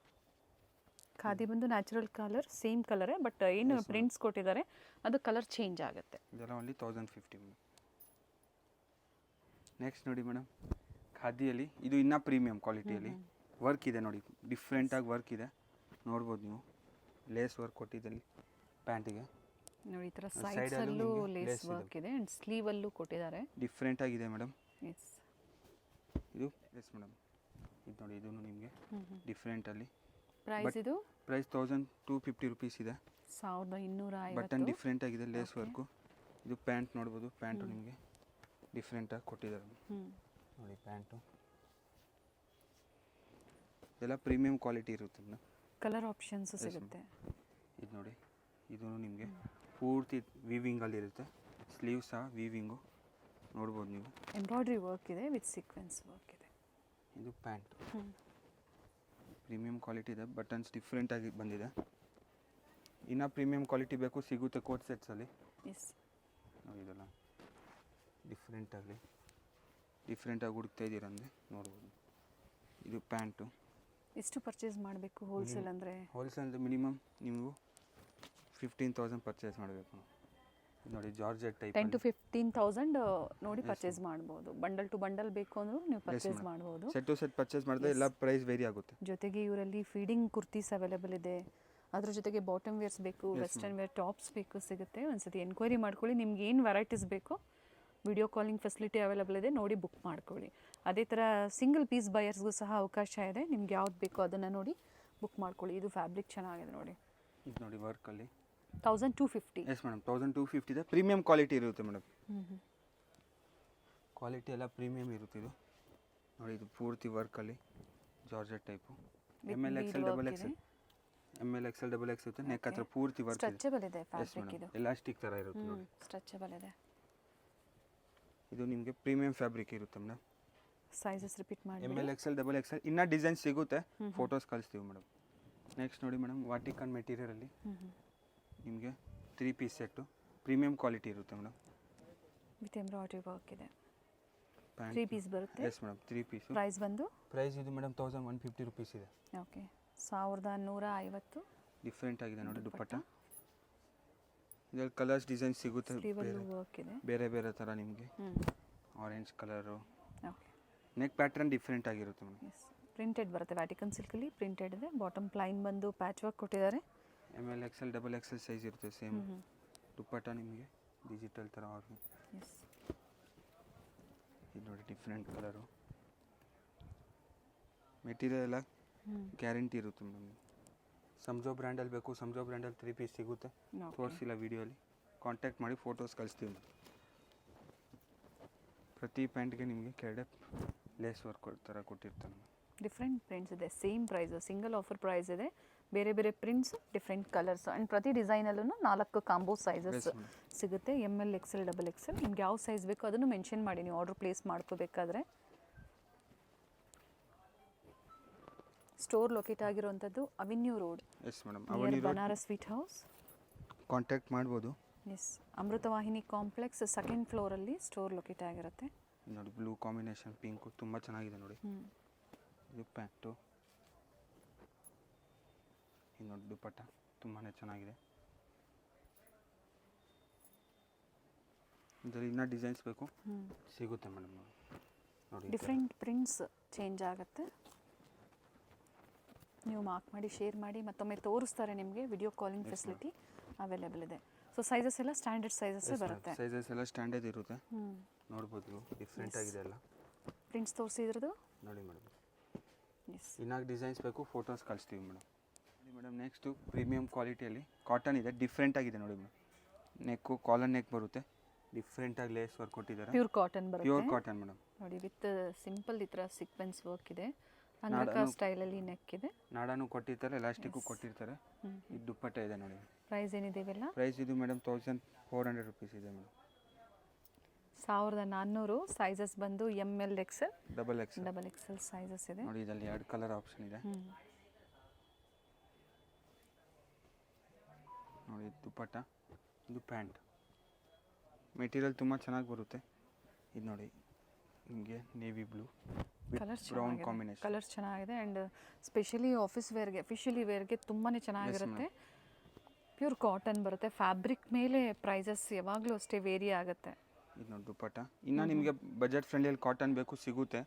ಖಾದಿ ಬಂದು ನ್ಯಾಚುರಲ್ ಕಲರ್ ಸೇಮ್ ಕಲರೇ. ಬಟ್ ಏನು ಪ್ರಿಂಟ್ಸ್ ಕೊಟ್ಟಿದ್ದಾರೆ ಅದು ಕಲರ್ ಚೇಂಜ್ ಆಗುತ್ತೆ. ಇದೆಲ್ಲ ಓನ್ಲಿ 1050 ಮೇಡಮ್. ನೆಕ್ಸ್ಟ್ ನೋಡಿ ಮೇಡಮ್, ಖಾದಿಯಲ್ಲಿ ಇದು ಇನ್ನೂ ಪ್ರೀಮಿಯಂ ಕ್ವಾಲಿಟಿಯಲ್ಲಿ ವರ್ಕ್ ಇದೆ ನೋಡಿ. ಡಿಫ್ರೆಂಟಾಗಿ ವರ್ಕ್ ಇದೆ. ನೋಡ್ಬೋದು ನೀವು. ಲೇಸ್ ವರ್ಕ್ ಕೊಟ್ಟಿದ್ದಲ್ಲಿ ಪ್ಯಾಂಟಿಗೆ ನೋಡಿ. ಈ ಥರ ಸೈಡ್ಸಲ್ಲೂ ಲೇಸ್ ವರ್ಕ್ ಇದೆ. ಆ್ಯಂಡ್ ಸ್ಲೀವಲ್ಲೂ ಕೊಟ್ಟಿದ್ದಾರೆ. ಡಿಫ್ರೆಂಟಾಗಿದೆ ಮೇಡಮ್. ಎಸ್. ಇದು ಎಸ್ ಮೇಡಮ್. ಇದು ನೋಡಿ, ಇದೂ ನಿಮಗೆ ಡಿಫ್ರೆಂಟಲ್ಲಿ. ಪ್ರೈಸ್ ಇದು ಪ್ರೈಸ್ 1250 ರುಪೀಸ್ ಇದೆ. 1250. ಬಟನ್ ಡಿಫ್ರೆಂಟ್ ಆಗಿದೆ. Lace work. ಇದು ಪ್ಯಾಂಟ್ ನೋಡ್ಬೋದು. ಪ್ಯಾಂಟು ನಿಮಗೆ ಡಿಫ್ರೆಂಟಾಗಿ ಕೊಟ್ಟಿದ್ದಾರೆ ನೋಡಿ. ಪ್ಯಾಂಟು ಇದೆಲ್ಲ ಪ್ರೀಮಿಯಂ ಕ್ವಾಲಿಟಿ ಇರುತ್ತೆ ಮೇಡಮ್. ಕಲರ್ ಆಪ್ಷನ್ಸು ಸಿಗುತ್ತೆ. ಇದು ನೋಡಿ, ಇದು ನಿಮಗೆ ಪೂರ್ತಿ ವೀವಿಂಗಲ್ಲಿ ಇರುತ್ತೆ. ಸ್ಲೀವ್ ಸಹ ವೀವಿಂಗು ನೋಡ್ಬೋದು ನೀವು. ಎಂಬ್ರಾಯ್ಡ್ರಿ ವರ್ಕ್ ಇದೆ ವಿತ್ ಸೀಕ್ವೆನ್ಸ್ ವರ್ಕ್ ಇದೆ. ಇದು ಪ್ಯಾಂಟ್ ಪ್ರೀಮಿಯಂ ಕ್ವಾಲಿಟಿ ಇದೆ. ಬಟನ್ಸ್ ಡಿಫ್ರೆಂಟಾಗಿ ಬಂದಿದೆ. ಇನ್ನೂ ಪ್ರೀಮಿಯಂ ಕ್ವಾಲಿಟಿ ಬೇಕು ಸಿಗುತ್ತೆ ಕೋಟ್ ಸೆಟ್ಸಲ್ಲಿ. ಎಸ್. ನೋಡಿ ಇದೆಲ್ಲ ಡಿಫ್ರೆಂಟಾಗಿ ಹುಡುಕ್ತಾ ಇದ್ದೀರಂದರೆ ನೋಡ್ಬೋದು. ಇದು ಪ್ಯಾಂಟು. ಎಷ್ಟು ಪರ್ಚೇಸ್ ಮಾಡಬೇಕು ಹೋಲ್ಸೇಲ್ ಅಂದರೆ? ಹೋಲ್ಸೇಲ್ ಅಂದರೆ ಮಿನಿಮಮ್ ನೀವು 15,000 ಪರ್ಚೇಸ್ ಮಾಡಬೇಕು. ನೋಡಿ ಜಾರ್ಜೆಟ್ ಟೈಪ್ 10 to 15,000 ನೋಡಿ ಪರ್ಚೇಸ್ ಮಾಡ್ಬೋದು. ಬಂಡಲ್ ಟು ಬಂಡಲ್ ಬೇಕು ಅಂದರೂ ನೀವು ಪರ್ಚೇಸ್ ಮಾಡ್ಬೋದು. ಸೆಟ್ ಟು ಸೆಟ್ ಪರ್ಚೇಸ್ ಮಾಡಿದ್ರೆ ಎಲ್ಲ ಪ್ರೈಸ್ ವೇರಿ ಆಗುತ್ತೆ. ಜೊತೆಗೆ ಇವರಲ್ಲಿ ಫೀಡಿಂಗ್ ಕುರ್ತೀಸ್ ಅವೈಲೇಬಲ್ ಇದೆ. ಅದ್ರ ಜೊತೆಗೆ ಬಾಟಮ್ ವೇರ್ಸ್ ಬೇಕು, ವೆಸ್ಟರ್ನ್ ವೇರ್ ಟಾಪ್ಸ್ ಬೇಕು ಸಿಗುತ್ತೆ. ಒಂದ್ಸತಿ ಎನ್ಕ್ವೈರಿ ಮಾಡ್ಕೊಳ್ಳಿ. ನಿಮ್ಗೆ ಏನು ವೆರೈಟೀಸ್ ಬೇಕು ವಿಡಿಯೋ ಕಾಲಿಂಗ್ ಫೆಸಿಲಿಟಿ ಅವೈಲೇಬಲ್ ಇದೆ. ನೋಡಿ ಬುಕ್ ಮಾಡ್ಕೊಳ್ಳಿ. ಅದೇ ಥರ ಸಿಂಗಲ್ ಪೀಸ್ ಬಯರ್ಸ್ಗೂ ಸಹ ಅವಕಾಶ ಇದೆ. ನಿಮ್ಗೆ ಯಾವ್ದು ಬೇಕೋ ಅದನ್ನು ನೋಡಿ ಬುಕ್ ಮಾಡ್ಕೊಳ್ಳಿ. ಇದು ಫ್ಯಾಬ್ರಿಕ್ ಚೆನ್ನಾಗಿದೆ ನೋಡಿ. ಇದು ನೋಡಿ ವರ್ಕಲ್ಲಿ 1250. ಎಸ್ ಮೇಡಮ್ 1250 ಇದೆ. ಪ್ರೀಮಿಯಂ ಕ್ವಾಲಿಟಿ ಇರುತ್ತೆ ಮೇಡಮ್. ಕ್ವಾಲಿಟಿ ಎಲ್ಲ ಪ್ರೀಮಿಯಂ ಇರುತ್ತೆ ಇದು. ನೋಡಿ ಇದು ಪೂರ್ತಿ ವರ್ಕಲ್ಲಿ georgette type. M L XL double XL ಇರುತ್ತೆ. ನೆಕ್ ಹತ್ರ ಪೂರ್ತಿ ವರ್ಕ್ ಇದೆ. ಸ್ಟ್ರೆಚಬಲ್ ಇದೆ ಎಸ್ ಫ್ಯಾಬ್ರಿಕ್ ಇದು. ಮೇಡಮ್ ಎಲಾಸ್ಟಿಕ್ ಥರ ಇರುತ್ತೆ ನೋಡಿ. ಸ್ಟ್ರೆಚಬಲ್ ಇದೆ. ಇದು ನಿಮಗೆ ಪ್ರೀಮಿಯಂ ಫ್ಯಾಬ್ರಿಕ್ ಇರುತ್ತೆ ಮೇಡಮ್. ಸೈಜಸ್ ರಿಪೀಟ್ ಮಾಡಿ. M L XL double XL ಇನ್ನೂ ಡಿಸೈನ್ ಸಿಗುತ್ತೆ, ಫೋಟೋಸ್ ಕಳಿಸ್ತೀವಿ ಮೇಡಮ್. ನೆಕ್ಸ್ಟ್ ನೋಡಿ ಮೇಡಮ್, ವಾಟಿಕನ್ ಮೆಟೀರಿಯಲಲ್ಲಿ ನಿಮಗೆ 3 ಪೀಸ್ ಸೆಟ್ಟು ಪ್ರೀಮಿಯಂ ಕ್ವಾಲಿಟಿ ಇರುತ್ತೆ ಮೇಡಮ್. ವಿತ್ ಎಂಬ್ರಾಯ್ಡ್ರಿ ವರ್ಕ್ ಇದೆ. ಪ್ಯಾಂಟ್ 3 ಪೀಸ್ ಬರುತ್ತೆ. Yes madam 3 piece. ಪ್ರೈಸ್ ಬಂದು ಪ್ರೈಸ್ ಇದು ಮೇಡಮ್ 1150 ರುಪೀಸ್ ಇದೆ. ಓಕೆ 1150. ಡಿಫ್ರೆಂಟ್ ಆಗಿದೆ ನೋಡಿ ದುಪ್ಪಟ್ಟ. ಇದರಲ್ಲಿ ಕಲರ್ಸ್ ಡಿಸೈನ್ ಸಿಗುತ್ತೆ, ವರ್ಕ್ ಇದೆ. ಬೇರೆ ಬೇರೆ ಥರ ನಿಮಗೆ. Orange colour. Okay neck pattern different ಆಗಿರುತ್ತೆ ಮೇಡಮ್. ಎಸ್ ಪ್ರಿಂಟೆಡ್ ಬರುತ್ತೆ. ವ್ಯಾಟಿಕನ್ ಸಿಲ್ಕಲ್ಲಿ ಪ್ರಿಂಟೆಡ್ ಇದೆ. ಬಾಟಮ್ ಪ್ಲೈನ್ ಬಂದು ಪ್ಯಾಚ್ ವರ್ಕ್ ಕೊಟ್ಟಿದ್ದಾರೆ. M L XL double XL size ಇರುತ್ತೆ ಸೇಮ್. ದುಪ್ಪಟ್ಟ ನಿಮಗೆ ಡಿಜಿಟಲ್ ಥರ ಆರ್ಗನ್. ಎಸ್ ಇದು ನೋಡಿ ಡಿಫ್ರೆಂಟ್ ಕಲರು. ಮೆಟೀರಿಯಲ್ ಎಲ್ಲ ಗ್ಯಾರಂಟಿ ಇರುತ್ತೆ ಮೇಡಮ್. ಸಂಜೋ ಬ್ರ್ಯಾಂಡಲ್ಲಿ ಬೇಕು, ಸಂಜೋ ಬ್ರ್ಯಾಂಡಲ್ಲಿ 3 ಪೀಸ್ ಸಿಗುತ್ತೆ. ತೋರಿಸಿಲ್ಲ ವಿಡಿಯೋಲಿ, ಕಾಂಟ್ಯಾಕ್ಟ್ ಮಾಡಿ ಫೋಟೋಸ್ ಕಳಿಸ್ತೀವಿ. ಪ್ರತಿ ಪ್ಯಾಂಟ್ಗೆ ನಿಮಗೆ ಕೆಳಗಡೆ ಲೇಸ್ ವರ್ಕ್ ಥರ ಕೊಟ್ಟಿರ್ತಾನೆ. ಡಿಫ್ರೆಂಟ್ ಪ್ರಿಂಟ್ಸ್ ಇದೆ. Same price, single offer price ಇದೆ. ಬೇರೆ ಬೇರೆ ಪ್ರಿಂಟ್ಸ್, ಡಿಫ್ರೆಂಟ್ ಕಲರ್ಸ್ ಆ್ಯಂಡ್ ಪ್ರತಿ ಡಿಸೈನಲ್ಲೂ 4 ಕಾಂಬೋ ಸೈಜಸ್ ಸಿಗುತ್ತೆ. M L XL double XL. ನಿಮ್ಗೆ ಯಾವ ಸೈಜ್ ಬೇಕೋ ಅದನ್ನು ಮೆನ್ಷನ್ ಮಾಡಿ ನೀವು ಆರ್ಡರ್ ಪ್ಲೇಸ್ ಮಾಡ್ಕೋಬೇಕಾದ್ರೆ. ಸ್ಟೋರ್ ಲೊಕೇಟ್ ಆಗಿರುವಂಥದ್ದು avenue road. Yes madam, Banaras sweet house. Contact ಮಾಡ್ಬೋದು. ಎಸ್ ಅಮೃತವಾಹಿನಿ ಕಾಂಪ್ಲೆಕ್ಸ್ 2nd ಫ್ಲೋರಲ್ಲಿ ಸ್ಟೋರ್ ಲೊಕೇಟ್ ಆಗಿರುತ್ತೆ. ನೋಡಿ ಬ್ಲೂ ಕಾಂಬಿನೇಷನ್ ಪಿಂಕು ತುಂಬ ಚೆನ್ನಾಗಿದೆ ನೋಡಿ. ಇದು ಪ್ಯಾಂಟು. ಇದು ನೋಡಿ ದುಪ್ಪಟ್ಟ ತುಂಬಾ ಚೆನ್ನಾಗಿದೆ. ಇದರಲ್ಲಿ ಇನ್ನೂ ಡಿಸೈನ್ಸ್ ಬೇಕು ಸಿಗುತ್ತೆ ಮೇಡಮ್. ನೋಡಿ ಡಿಫ್ರೆಂಟ್ ಪ್ರಿಂಟ್ಸ್ ಚೇಂಜ್ ಆಗುತ್ತೆ. ನೀವು ಮಾರ್ಕ್ ಮಾಡಿ ಶೇರ್ ಮಾಡಿ ಮತ್ತೊಮ್ಮೆ ತೋರಿಸ್ತಾರೆ ನಿಮಗೆ. ವಿಡಿಯೋ ಕಾಲಿಂಗ್ ಫೆಸಿಲಿಟಿ ಅವೈಲೇಬಲ್ ಇದೆ. ಸೊ ಸೈಜಸ್ ಎಲ್ಲ ಸ್ಟ್ಯಾಂಡರ್ಡ್ ಸೈಜಸ್ ಬರುತ್ತೆ. ಸೈಜಸ್ ಎಲ್ಲ ಸ್ಟ್ಯಾಂಡರ್ಡ್ ಇರುತ್ತೆ. ನೋಡ್ಬೋದು ಡಿಫ್ರೆಂಟ್ ಆಗಿದೆ ಎಲ್ಲ. ಪ್ರಿಂಟ್ಸ್ ತೋರಿಸಿದ್ರದ್ದು ನೋಡಿ ಮೇಡಮ್. ಎಸ್ ಇನ್ನೂ ಡಿಸೈನ್ಸ್ ಬೇಕು, ಫೋಟೋಸ್ ಕಳಿಸ್ತೀವಿ ಮೇಡಮ್. ಮೇಡಮ್ ನೆಕ್ಸ್ಟು ಪ್ರೀಮಿಯಂ ಕ್ವಾಲಿಟಿಯಲ್ಲಿ ಕಾಟನ್ ಇದೆ. ಡಿಫ್ರೆಂಟ್ ಆಗಿದೆ ನೋಡಿ ಮೇಡಮ್. ನೆಕ್ಕು ಕಾಲರ್ ನೆಕ್ ಬರುತ್ತೆ. ಡಿಫ್ರೆಂಟಾಗಿ ಲೇಸ್ ವರ್ಕ್ ಕೊಟ್ಟಿದ್ದಾರೆ. ಪ್ಯೂರ್ ಕಾಟನ್ ಬರುತ್ತೆ. Pure cotton madam. ನೋಡಿ ವಿತ್ ಸಿಂಪಲ್ ಈ ಥರ ಸೀಕ್ವೆನ್ಸ್ ವರ್ಕ್ ಇದೆ. ಅಂಗಕ ಸ್ಟೈಲಲ್ಲಿ ನೆಕ್ ಇದೆ. ನಾಡಾನು ಕೊಟ್ಟಿರ್ತಾರೆ, ಎಲಾಸ್ಟಿಕ್ಕು ಕೊಟ್ಟಿರ್ತಾರೆ. ಇದು ದುಪ್ಪಟ್ಟ ಇದೆ ನೋಡಿ. ಪ್ರೈಸ್ ಏನಿದೆ ಇವೆಲ್ಲ? ಪ್ರೈಸ್ ಇದು ಮೇಡಮ್ 1400 ರುಪೀಸ್ ಇದೆ ಮೇಡಮ್. 1400. ಸೈಜಸ್ ಬಂದು M L XL double Excel sizes ಇದೆ ನೋಡಿ. ಇದರಲ್ಲಿ 2 ಕಲರ್ ಆಪ್ಷನ್ ಇದೆ ನೋಡಿ. ದುಪ್ಪಟ್ಟ, ಇದು ಪ್ಯಾಂಟ್. ಮೆಟೀರಿಯಲ್ ತುಂಬ ಚೆನ್ನಾಗಿ ಬರುತ್ತೆ. ಇದು ನೋಡಿ ನಿಮಗೆ navy blue with brown combination. Colours ಚೆನ್ನಾಗಿದೆ ಆ್ಯಂಡ್ ಸ್ಪೆಷಲಿ ಆಫೀಸ್ ವೇರ್ಗೆ, ಅಫಿಷಿಯಲಿ ವೇರ್ಗೆ ತುಂಬಾ ಚೆನ್ನಾಗಿರುತ್ತೆ. ಪ್ಯೂರ್ ಕಾಟನ್ ಬರುತ್ತೆ. ಫ್ಯಾಬ್ರಿಕ್ ಮೇಲೆ ಪ್ರೈಸಸ್ ಯಾವಾಗಲೂ ಅಷ್ಟೇ ವೇರಿ ಆಗುತ್ತೆ. ಇದು ನೋಡಿ ದುಪ್ಪಟ್ಟ. ಇನ್ನು ನಿಮಗೆ ಬಜೆಟ್ ಫ್ರೆಂಡ್ಲಿಯಲ್ಲಿ ಕಾಟನ್ ಬೇಕು ಸಿಗುತ್ತೆ.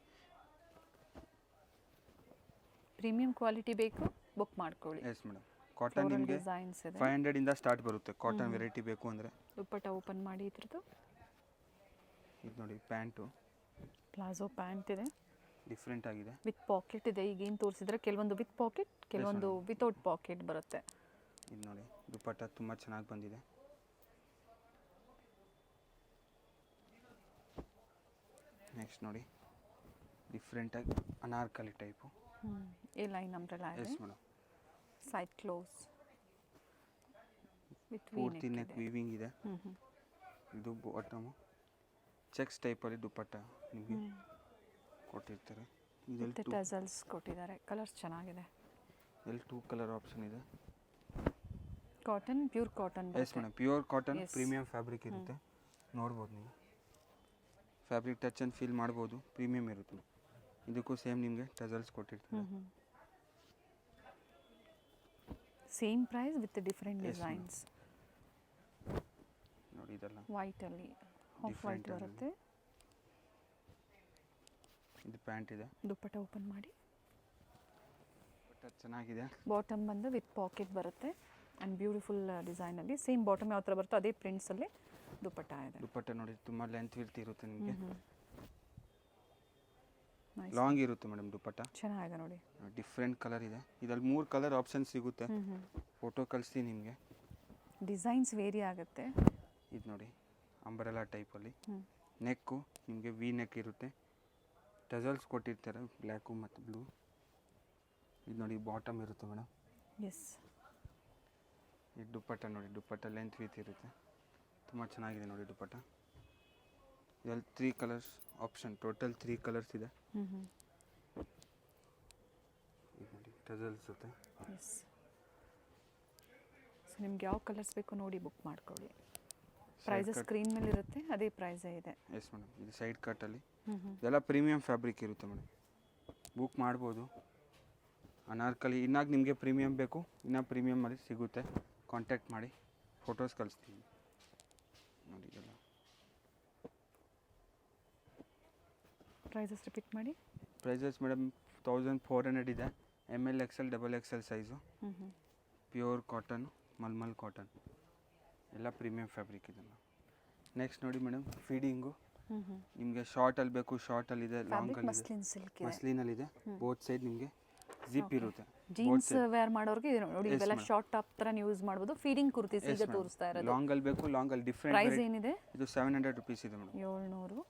ಪ್ರೀಮಿಯಂ ಕ್ವಾಲಿಟಿ ಬೇಕು ಬುಕ್ ಮಾಡ್ಕೊಳ್ಳಿ. Yes madam. ಕಾಟನ್ ನಿಮಗೆ 500 ಇಂದ ಸ್ಟಾರ್ಟ್ ಬರುತ್ತೆ ಕಾಟನ್ ವೆರೈಟಿ ಬೇಕು ಅಂದರೆ. ದುಪ್ಪಟ್ಟ ಓಪನ್ ಮಾಡಿ ಇದ್ರದ್ದು. ಇದು ನೋಡಿ ಪ್ಯಾಂಟು. ಪ್ಲಾಜೋ ಪ್ಯಾಂಟ್ ಇದೆ. ಡಿಫ್ರೆಂಟ್ ಆಗಿದೆ. ವಿತ್ ಪಾಕೆಟ್ ಇದೆ. ಈಗ ಏನು ತೋರಿಸಿದ್ರೆ ಕೆಲವೊಂದು ವಿತ್ ಪಾಕೆಟ್, ಕೆಲವೊಂದು ವಿತೌಟ್ ಪಾಕೆಟ್ ಬರುತ್ತೆ. ಇದು ನೋಡಿ ದುಪ್ಪಟ್ಟ ತುಂಬ ಚೆನ್ನಾಗಿ ಬಂದಿದೆ. ನೆಕ್ಸ್ಟ್ ನೋಡಿ ಡಿಫ್ರೆಂಟಾಗಿ Anarkali type. A line umbrella ಇದೆ. Yes madam. Side close with ಪೂರ್ತಿ ನೆಕ್ ವೀವಿಂಗ್ ಇದೆ. ಇದು ಬಾಟಮು ಚೆಕ್ಸ್ ಟೈಪಲ್ಲಿ ದುಪ್ಪಟ್ಟ ನಿಮಗೆ ಕೊಟ್ಟಿರ್ತಾರೆ. ಇದರಲ್ಲಿ ಟಸಲ್ಸ್ ಕೊಟ್ಟಿದ್ದಾರೆ. ಕಲರ್ಸ್ ಚೆನ್ನಾಗಿದೆ. ಇಲ್ಲಿ 2 ಕಲರ್ ಆಪ್ಷನ್ ಇದೆ. Cotton, pure cotton. Yes madam, pure cotton premium fabric ಇರುತ್ತೆ. ನೋಡ್ಬೋದು ನೀವು. ಫ್ಯಾಬ್ರಿಕ್ ಟಚ್ ಆ್ಯಂಡ್ ಫೀಲ್ ಮಾಡ್ಬೋದು. ಪ್ರೀಮಿಯಂ ಇರುತ್ತೆ. ಇದಕ್ಕೂ ಸೇಮ್ ನಿಮಗೆ ಟಸಲ್ಸ್ ಕೊಟ್ಟಿರ್ತಾರೆ. Same price with different designs. ನೋಡಿ ಇದೆಲ್ಲ ವೈಟಲ್ಲಿ ಆಫ್ ವೈಟ್ ಬರುತ್ತೆ. ಇದು ಪ್ಯಾಂಟ್ ಇದೆ. ದುಪ್ಪಟ್ಟ ಓಪನ್ ಮಾಡಿ. ದುಪ್ಪಟ್ಟ ಚೆನ್ನಾಗಿದೆ. ಬಾಟಮ್ ಬಂದು ವಿತ್ ಪಾಕೆಟ್ ಬರುತ್ತೆ ಆ್ಯಂಡ್ ಬ್ಯೂಟಿಫುಲ್ ಡಿಸೈನಲ್ಲಿ. ಸೇಮ್ ಬಾಟಮ್ ಯಾವ ಥರ ಬರುತ್ತೋ ಅದೇ ಪ್ರಿಂಟ್ಸಲ್ಲಿ ದುಪ್ಪಟ್ಟ ಇದೆ. ದುಪ್ಪಟ್ಟ ನೋಡಿ ತುಂಬ ಲೆಂತ್ ವಿಡ್ತ್ ಇರುತ್ತೆ ನಿಮಗೆ. ಲಾಂಗ್ ಇರುತ್ತೆ ಮೇಡಮ್ ದುಪ್ಪಟ್ಟ. ಚೆನ್ನಾಗಿದೆ ನೋಡಿ. ಡಿಫ್ರೆಂಟ್ ಕಲರ್ ಇದೆ. ಇದರಲ್ಲಿ 3 ಕಲರ್ ಆಪ್ಷನ್ ಸಿಗುತ್ತೆ. ಫೋಟೋ ಕಳಿಸ್ತೀನಿ ನಿಮಗೆ. ಡಿಸೈನ್ಸ್ ವೇರಿ ಆಗುತ್ತೆ. ಇದು ನೋಡಿ ಅಂಬ್ರೆಲಾ ಟೈಪಲ್ಲಿ. ಹ್ಞೂ ನೆಕ್ಕು ನಿಮಗೆ ವಿ ನೆಕ್ ಇರುತ್ತೆ. ಟಜಲ್ಸ್ ಕೊಟ್ಟಿರ್ತಾರೆ ಬ್ಲ್ಯಾಕು ಮತ್ತು ಬ್ಲೂ. ಇದು ನೋಡಿ ಬಾಟಮ್ ಇರುತ್ತೆ ಮೇಡಮ್. ಎಸ್. ಈ ದುಪ್ಪಟ್ಟ ನೋಡಿ, ದುಪ್ಪಟ್ಟ ಲೆಂತ್ ವಿತ್ ಇರುತ್ತೆ. ತುಂಬ ಚೆನ್ನಾಗಿದೆ ನೋಡಿ ದುಪ್ಪಟ್ಟ. ಇದರಲ್ಲಿ 3 ಕಲರ್ಸ್ ಆಪ್ಷನ್, ಟೋಟಲ್ 3 ಕಲರ್ಸ್ ಇದೆ. ಹ್ಞೂ ಹ್ಞೂ ಇದು ನೋಡಿ ಟಜಲ್ಸ್ ಜೊತೆ. ಎಸ್. ಸೊ ನಿಮ್ಗೆ ಯಾವ ಕಲರ್ಸ್ ಬೇಕು ನೋಡಿ ಬುಕ್ ಮಾಡ್ಕೊಳ್ಳಿ. ಪ್ರೈಸಸ್ ಸ್ಕ್ರೀನ್ ಮೇಲೆ ಇರುತ್ತೆ, ಅದೇ ಪ್ರೈಸೇ ಇದೆ. Yes madam. ಇದು ಸೈಡ್ ಕಟ್ಟಲ್ಲಿ ಹ್ಞೂ ಹ್ಞೂ ಇದೆಲ್ಲ ಪ್ರೀಮಿಯಂ ಫ್ಯಾಬ್ರಿಕ್ ಇರುತ್ತೆ ಮೇಡಮ್. ಬುಕ್ ಮಾಡ್ಬೋದು. ಅನಾರ್ಕಲಿ ಇನ್ನಾಗ ನಿಮಗೆ ಪ್ರೀಮಿಯಂ ಬೇಕು, ಇನ್ನೂ ಪ್ರೀಮಿಯಮಲ್ಲಿ ಸಿಗುತ್ತೆ. ಕಾಂಟ್ಯಾಕ್ಟ್ ಮಾಡಿ, ಫೋಟೋಸ್ ಕಳಿಸ್ತೀವಿ ನೋಡಿ. ಇದೆಲ್ಲ ಪ್ರೈಸಸ್ ರಿಪೀಟ್ ಮಾಡಿ. ಪ್ರೈಸಸ್ ಮೇಡಮ್ 1400 ಇದೆ. ML XL XXL size. ಹ್ಞೂ ಹ್ಞೂ ಪ್ಯೂರ್ ಕಾಟನ್, ಮಲ್ಮಲ್ ಕಾಟನ್, ಎಲ್ಲ ಪ್ರೀಮಿಯಂ ಫ್ಯಾಬ್ರಿಕ್ ಇದೆ. ನೆಕ್ಸ್ಟ್ ನೋಡಿ ಮೇಡಮ್ ಫೀಡಿಂಗು. ಹ್ಞೂ ಹ್ಞೂ ನಿಮಗೆ ಶಾರ್ಟಲ್ಲಿ ಬೇಕು, ಶಾರ್ಟಲ್ಲಿದೆ. ಫ್ಯಾಬ್ರಿಕ್ ಲಾಂಗಲ್ಲಿದೆ, ಮಸ್ಲಿನ್ ಸಿಲ್ಕ್ ಇದೆ. ಮಸ್ಲಿನಲ್ಲಿದೆ. ಬೋತ್ ಸೈಡ್ ನಿಮಗೆ ಜಿಪ್ ಇರುತ್ತೆ. ಜೀನ್ಸ್ ವೇರ್ ಮಾಡೋರಿಗೆ ಇದು ನೋಡಿ, ಇವೆಲ್ಲ ಶಾರ್ಟ್ ಟಾಪ್ ಥರ ಯೂಸ್ ಮಾಡ್ಬೋದು. ಫೀಡಿಂಗ್ ಕುರ್ತೀಸ್ ಈಗ ತೋರಿಸ್ತಾ ಇರೋದು. ಲಾಂಗಲ್ಲಿ ಬೇಕು, ಲಾಂಗಲ್ಲಿ ಡಿಫ್ರೆಂಟ್. ಪ್ರೈಸ್ ಏನಿದೆ? ಇದು 700 ರುಪೀಸ್ ಇದೆ ಮೇಡಮ್. 700.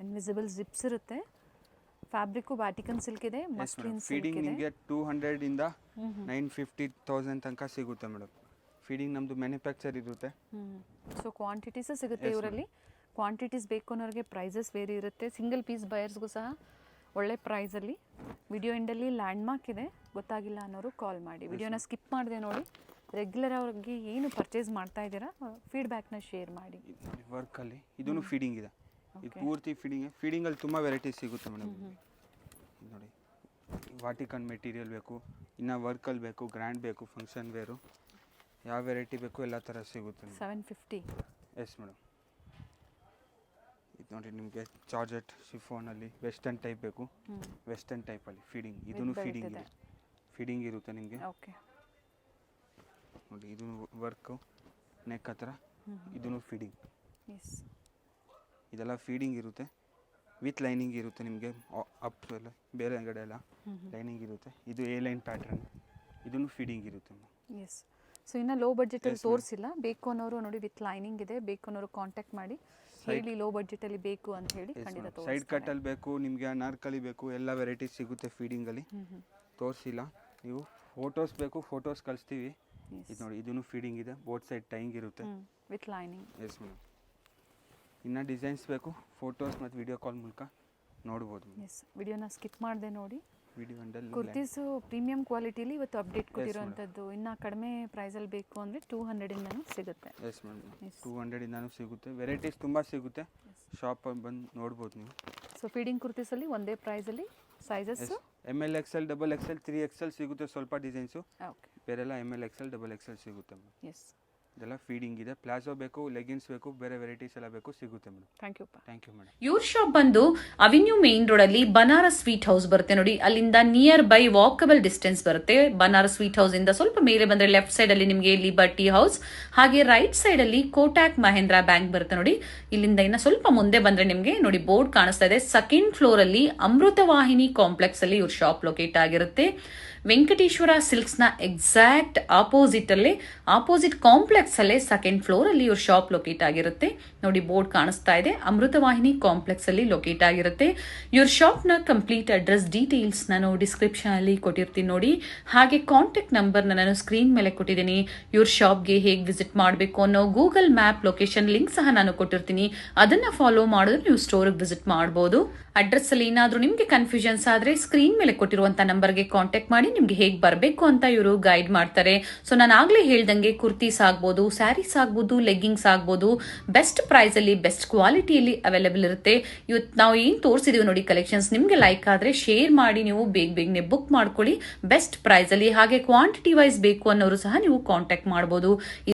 ಇನ್ವಿಸಿಬಲ್ ಜಿಪ್ಸ್ ಇರುತ್ತೆ. ಫ್ಯಾಬ್ರಿಕ್ಕು ವ್ಯಾಟಿಕನ್ ಸಿಲ್ಕ್ ಇದೆ, ಮಸ್ಲಿನ್ ಸಿಲ್ಕ್ ಫೀಡಿಂಗ್ ಇದೆ. ನಿಮಗೆ 200 ಇಂದ 950,000 ತನಕ ಸಿಗುತ್ತೆ ಮೇಡಮ್. ಫೀಡಿಂಗ್ ನಮ್ಮದು ಮ್ಯಾನುಫ್ಯಾಕ್ಚರ್ ಇರುತ್ತೆ. ಸೊ ಕ್ವಾಂಟಿಟೀಸ್ ಸಿಗುತ್ತೆ ಇವರಲ್ಲಿ. ಕ್ವಾಂಟಿಟೀಸ್ ಬೇಕು ಅನ್ನೋರಿಗೆ ಪ್ರೈಸಸ್ ಬೇರೆ ಇರುತ್ತೆ. ಸಿಂಗಲ್ ಪೀಸ್ ಬಯರ್ಸ್ಗೂ ಸಹ ಒಳ್ಳೆ ಪ್ರೈಸಲ್ಲಿ. ವಿಡಿಯೋ ಎಂಡಲ್ಲಿ ಲ್ಯಾಂಡ್ಮಾರ್ಕ್ ಇದೆ, ಗೊತ್ತಾಗಿಲ್ಲ ಅನ್ನೋರು ಕಾಲ್ ಮಾಡಿ. ವಿಡಿಯೋನ ಸ್ಕಿಪ್ ಮಾಡಿದೆ ನೋಡಿ. ರೆಗ್ಯುಲರ್ ಅವ್ರಿಗೆ ಏನು ಪರ್ಚೇಸ್ ಮಾಡ್ತಾ ಇದ್ದೀರಾ ಫೀಡ್ಬ್ಯಾಕ್ನ ಶೇರ್ ಮಾಡಿ. ವರ್ಕಲ್ಲಿ ಇದೂ ಫೀಡಿಂಗ್ ಇದೆ. ಇದು ಪೂರ್ತಿ ಫೀಡಿಂಗಲ್ಲಿ ತುಂಬ ವೆರೈಟೀಸ್ ಸಿಗುತ್ತೆ ಮೇಡಮ್. ನೋಡಿ ವಾಟಿಕನ್ ಮೆಟೀರಿಯಲ್ ಬೇಕು, ಇನ್ನು ವರ್ಕಲ್ಲಿ ಬೇಕು, ಗ್ರ್ಯಾಂಡ್ ಬೇಕು, ಫಂಕ್ಷನ್ ವೇರು, ಯಾವ ವೆರೈಟಿ ಬೇಕು ಎಲ್ಲ ಥರ ಸಿಗುತ್ತೆ. 750. S madam. ಇದು ನೋಡಿ ನಿಮಗೆ ಜಾರ್ಜೆಟ್ ಶಿಫೋನಲ್ಲಿ ವೆಸ್ಟರ್ನ್ ಟೈಪ್ ಬೇಕು, ವೆಸ್ಟರ್ನ್ ಟೈಪಲ್ಲಿ ಫೀಡಿಂಗ್. ಇದೂ ಫೀಡಿಂಗ್ ಇದೆ, ಫೀಡಿಂಗ್ ಇರುತ್ತೆ ನಿಮಗೆ. ಓಕೆ ನೋಡಿ ಇದು ವರ್ಕು ನೆಕ್ ಹತ್ರ, ಇದೂ ಫೀಡಿಂಗ್. ಎಸ್. ಇದೆಲ್ಲ ಫೀಡಿಂಗ್ ಇರುತ್ತೆ, ವಿತ್ ಲೈನಿಂಗ್ ಇರುತ್ತೆ ನಿಮಗೆ. ಅಪ್ ಎಲ್ಲ ಬೇರೆ ಅಂಗಡಿ ಎಲ್ಲ ಲೈನಿಂಗ್ ಇರುತ್ತೆ. ಇದು ಎ ಲೈನ್ ಪ್ಯಾಟ್ರನ್, ಇದೂ ಫೀಡಿಂಗ್ ಇರುತ್ತೆ. ಎಸ್. ಸೊ ಇನ್ನು ಲೋ ಬಡ್ಜೆಟಲ್ಲಿ ತೋರಿಸಿಲ್ಲ, ಬೇಕು ಅನ್ನೋರು ನೋಡಿ ವಿತ್ ಲೈನಿಂಗ್ ಇದೆ, ಬೇಕು ಅನ್ನೋರು ಕಾಂಟ್ಯಾಕ್ಟ್ ಮಾಡಿ ಹೇಳಿ ಲೋ ಬಡ್ಜೆಟಲ್ಲಿ ಬೇಕು ಅಂತ ಹೇಳಿ ಖಂಡಿತ ತೋರಿಸ್ತಾರೆ. ಸೈಡ್ ಕಟ್ಟಲ್ಲಿ ಬೇಕು ನಿಮಗೆ, ಅನಾರ್ಕಲಿ ಬೇಕು, ಎಲ್ಲ ವೆರೈಟೀಸ್ ಸಿಗುತ್ತೆ ಫೀಡಿಂಗಲ್ಲಿ. ತೋರಿಸಿಲ್ಲ ನೀವು, ಫೋಟೋಸ್ ಬೇಕು ಫೋಟೋಸ್ ಕಳಿಸ್ತೀವಿ. ಇದು ನೋಡಿ ಇದೂ ಫೀಡಿಂಗ್ ಇದೆ, ಬೋತ್ ಸೈಡ್ ಟೈಂಗ್ ಇರುತ್ತೆ ವಿತ್ ಲೈನಿಂಗ್. Yes madam. ಇನ್ನು ಡಿಸೈನ್ಸ್ ಬೇಕು, ಫೋಟೋಸ್ ಮತ್ತು ವಿಡಿಯೋ ಕಾಲ್ ಮೂಲಕ ನೋಡ್ಬೋದು. ಎಸ್. ವಿಡಿಯೋನ ಸ್ಕಿಪ್ ಮಾಡಿದೆ ನೋಡಿ. ವಿಡಿಯೋ ಅಂಡಲ್ಲಿ ಕುರ್ತೀಸು ಪ್ರೀಮಿಯಂ ಕ್ವಾಲಿಟಿಲಿ ಇವತ್ತು ಅಪ್ಡೇಟ್ ಕೊಟ್ಟಿರೋವಂಥದ್ದು. ಇನ್ನು ಕಡಿಮೆ ಪ್ರೈಸಲ್ಲಿ ಬೇಕು ಅಂದರೆ 200ಇಂದನೂ ಸಿಗುತ್ತೆ. Yes madam. 200ಇಂದನೂ ಸಿಗುತ್ತೆ. ವೆರೈಟೀಸ್ ತುಂಬ ಸಿಗುತ್ತೆ, ಶಾಪಲ್ಲಿ ಬಂದು ನೋಡ್ಬೋದು ನೀವು. ಸೊ ಫೀಡಿಂಗ್ ಕುರ್ತೀಸಲ್ಲಿ ಒಂದೇ ಪ್ರೈಸಲ್ಲಿ sizes ML XL XXL 3XL ಸಿಗುತ್ತೆ. ಸ್ವಲ್ಪ ಡಿಸೈನ್ಸು ಓಕೆ, ಬೇರೆಲ್ಲ ML XL XXL ಸಿಗುತ್ತೆ ಮೇಡಮ್. ಎಸ್. ಇದೆಲ್ಲ ಫೀಡಿಂಗ್ ಇದೆ. ಪ್ಲಾಜೋ ಬೇಕು, ಲೆಗಿನ್ಸ್ ಬೇಕು, ಬೇರೆ ವೆರೈಟೀಸ್ ಎಲ್ಲ ಬೇಕು, ಸಿಗುತ್ತೆ madam. Thank you. Thank you madam. ಇವ್ರ ಶಾಪ್ ಬಂದು ಅವೆನ್ಯೂ ಮೇನ್ ರೋಡ್ ಅಲ್ಲಿ ಬನಾರಸ್ ಸ್ವೀಟ್ ಹೌಸ್ ಬರುತ್ತೆ ನೋಡಿ. ಅಲ್ಲಿಂದ ನಿಯರ್ ಬೈ ವಾಕಬಲ್ ಡಿಸ್ಟೆನ್ಸ್ ಬರುತ್ತೆ. ಬನಾರಸ್ ಸ್ವೀಟ್ ಹೌಸ್ ಇಂದ ಸ್ವಲ್ಪ ಮೇಲೆ ಬಂದ್ರೆ ಲೆಫ್ಟ್ ಸೈಡ್ ಅಲ್ಲಿ ನಿಮಗೆ ಲಿಬರ್ಟಿ ಹೌಸ್, ಹಾಗೆ ರೈಟ್ ಸೈಡ್ ಅಲ್ಲಿ ಕೋಟಾಕ್ ಮಹೇಂದ್ರ ಬ್ಯಾಂಕ್ ಬರುತ್ತೆ ನೋಡಿ. ಇಲ್ಲಿಂದ ಇನ್ನ ಸ್ವಲ್ಪ ಮುಂದೆ ಬಂದ್ರೆ ನಿಮಗೆ ನೋಡಿ ಬೋರ್ಡ್ ಕಾಣಿಸ್ತಾ ಇದೆ. ಸೆಕೆಂಡ್ ಫ್ಲೋರ್ ಅಲ್ಲಿ ಅಮೃತವಾಹಿನಿ ಕಾಂಪ್ಲೆಕ್ಸ್ ಅಲ್ಲಿ ಇವ್ರ ಶಾಪ್ ಲೊಕೇಟ್ ಆಗಿರುತ್ತೆ. ವೆಂಕಟೇಶ್ವರ ಸಿಲ್ಕ್ಸ್ ನ ಎಕ್ಸಾಕ್ಟ್ ಆಪೋಸಿಟ್ ಅಲ್ಲೇ, ಆಪೋಸಿಟ್ ಕಾಂಪ್ಲೆಕ್ಸ್ ಅಲ್ಲೇ ಸೆಕೆಂಡ್ ಫ್ಲೋರ್ ಅಲ್ಲಿ ಇವ್ರ ಶಾಪ್ ಲೊಕೇಟ್ ಆಗಿರುತ್ತೆ ನೋಡಿ. ಬೋರ್ಡ್ ಕಾಣಿಸ್ತಾ ಇದೆ, ಅಮೃತವಾಹಿನಿ ಕಾಂಪ್ಲೆಕ್ಸ್ ಅಲ್ಲಿ ಲೊಕೇಟ್ ಆಗಿರುತ್ತೆ. ಇವ್ರ ಶಾಪ್ ನ ಕಂಪ್ಲೀಟ್ ಅಡ್ರೆಸ್ ಡೀಟೇಲ್ಸ್ ನಾನು ಡಿಸ್ಕ್ರಿಪ್ಷನ್ ಅಲ್ಲಿ ಕೊಟ್ಟಿರ್ತೀನಿ ನೋಡಿ. ಹಾಗೆ ಕಾಂಟ್ಯಾಕ್ಟ್ ನಂಬರ್ ನಾನು ಸ್ಕ್ರೀನ್ ಮೇಲೆ ಕೊಟ್ಟಿದ್ದೀನಿ. ಇವ್ರ ಶಾಪ್ಗೆ ಹೇಗೆ ವಿಸಿಟ್ ಮಾಡಬೇಕು ಅನ್ನೋ ಗೂಗಲ್ ಮ್ಯಾಪ್ ಲೊಕೇಶನ್ ಲಿಂಕ್ ಸಹ ನಾನು ಕೊಟ್ಟಿರ್ತೀನಿ. ಅದನ್ನ ಫಾಲೋ ಮಾಡಿದ್ರೆ ನೀವು ಸ್ಟೋರ್ಗೆ ವಿಸಿಟ್ ಮಾಡಬಹುದು. ಅಡ್ರೆಸ್ ಅಲ್ಲಿ ಏನಾದ್ರೂ ನಿಮ್ಗೆ ಕನ್ಫ್ಯೂಷನ್ಸ್ ಆದ್ರೆ ಸ್ಕ್ರೀನ್ ಮೇಲೆ ಕೊಟ್ಟಿರುವಂತ ನಂಬರ್ಗೆ ಕಾಂಟ್ಯಾಕ್ಟ್ ಮಾಡಿ ನಿಮ್ಗೆ ಹೇಗೆ ಬರಬೇಕು ಅಂತ ಇವರು ಗೈಡ್ ಮಾಡ್ತಾರೆ. ಸೊ ನಾನು ಆಗ್ಲೇ ಹೇಳ್ದಂಗೆ ಕುರ್ತೀಸ್ ಆಗ್ಬೋದು, ಸ್ಯಾರೀಸ್ ಆಗ್ಬೋದು, ಲೆಗ್ಗಿಂಗ್ಸ್ ಆಗ್ಬೋದು, ಬೆಸ್ಟ್ ಪ್ರೈಸ್ ಅಲ್ಲಿ ಬೆಸ್ಟ್ ಕ್ವಾಲಿಟಿಯಲ್ಲಿ ಅವೈಲೇಬಲ್ ಇರುತ್ತೆ. ಇವತ್ತು ನಾವು ಏನ್ ತೋರಿಸಿದೀವಿ ನೋಡಿ ಕಲೆಕ್ಷನ್ಸ್, ನಿಮ್ಗೆ ಲೈಕ್ ಆದ್ರೆ ಶೇರ್ ಮಾಡಿ ನೀವು ಬೇಗನೆ ಬುಕ್ ಮಾಡ್ಕೊಳ್ಳಿ ಬೆಸ್ಟ್ ಪ್ರೈಸ್ ಅಲ್ಲಿ. ಹಾಗೆ ಕ್ವಾಂಟಿಟಿ ವೈಸ್ ಬೇಕು ಅನ್ನೋರು ಸಹ ನೀವು ಕಾಂಟ್ಯಾಕ್ಟ್ ಮಾಡಬಹುದು.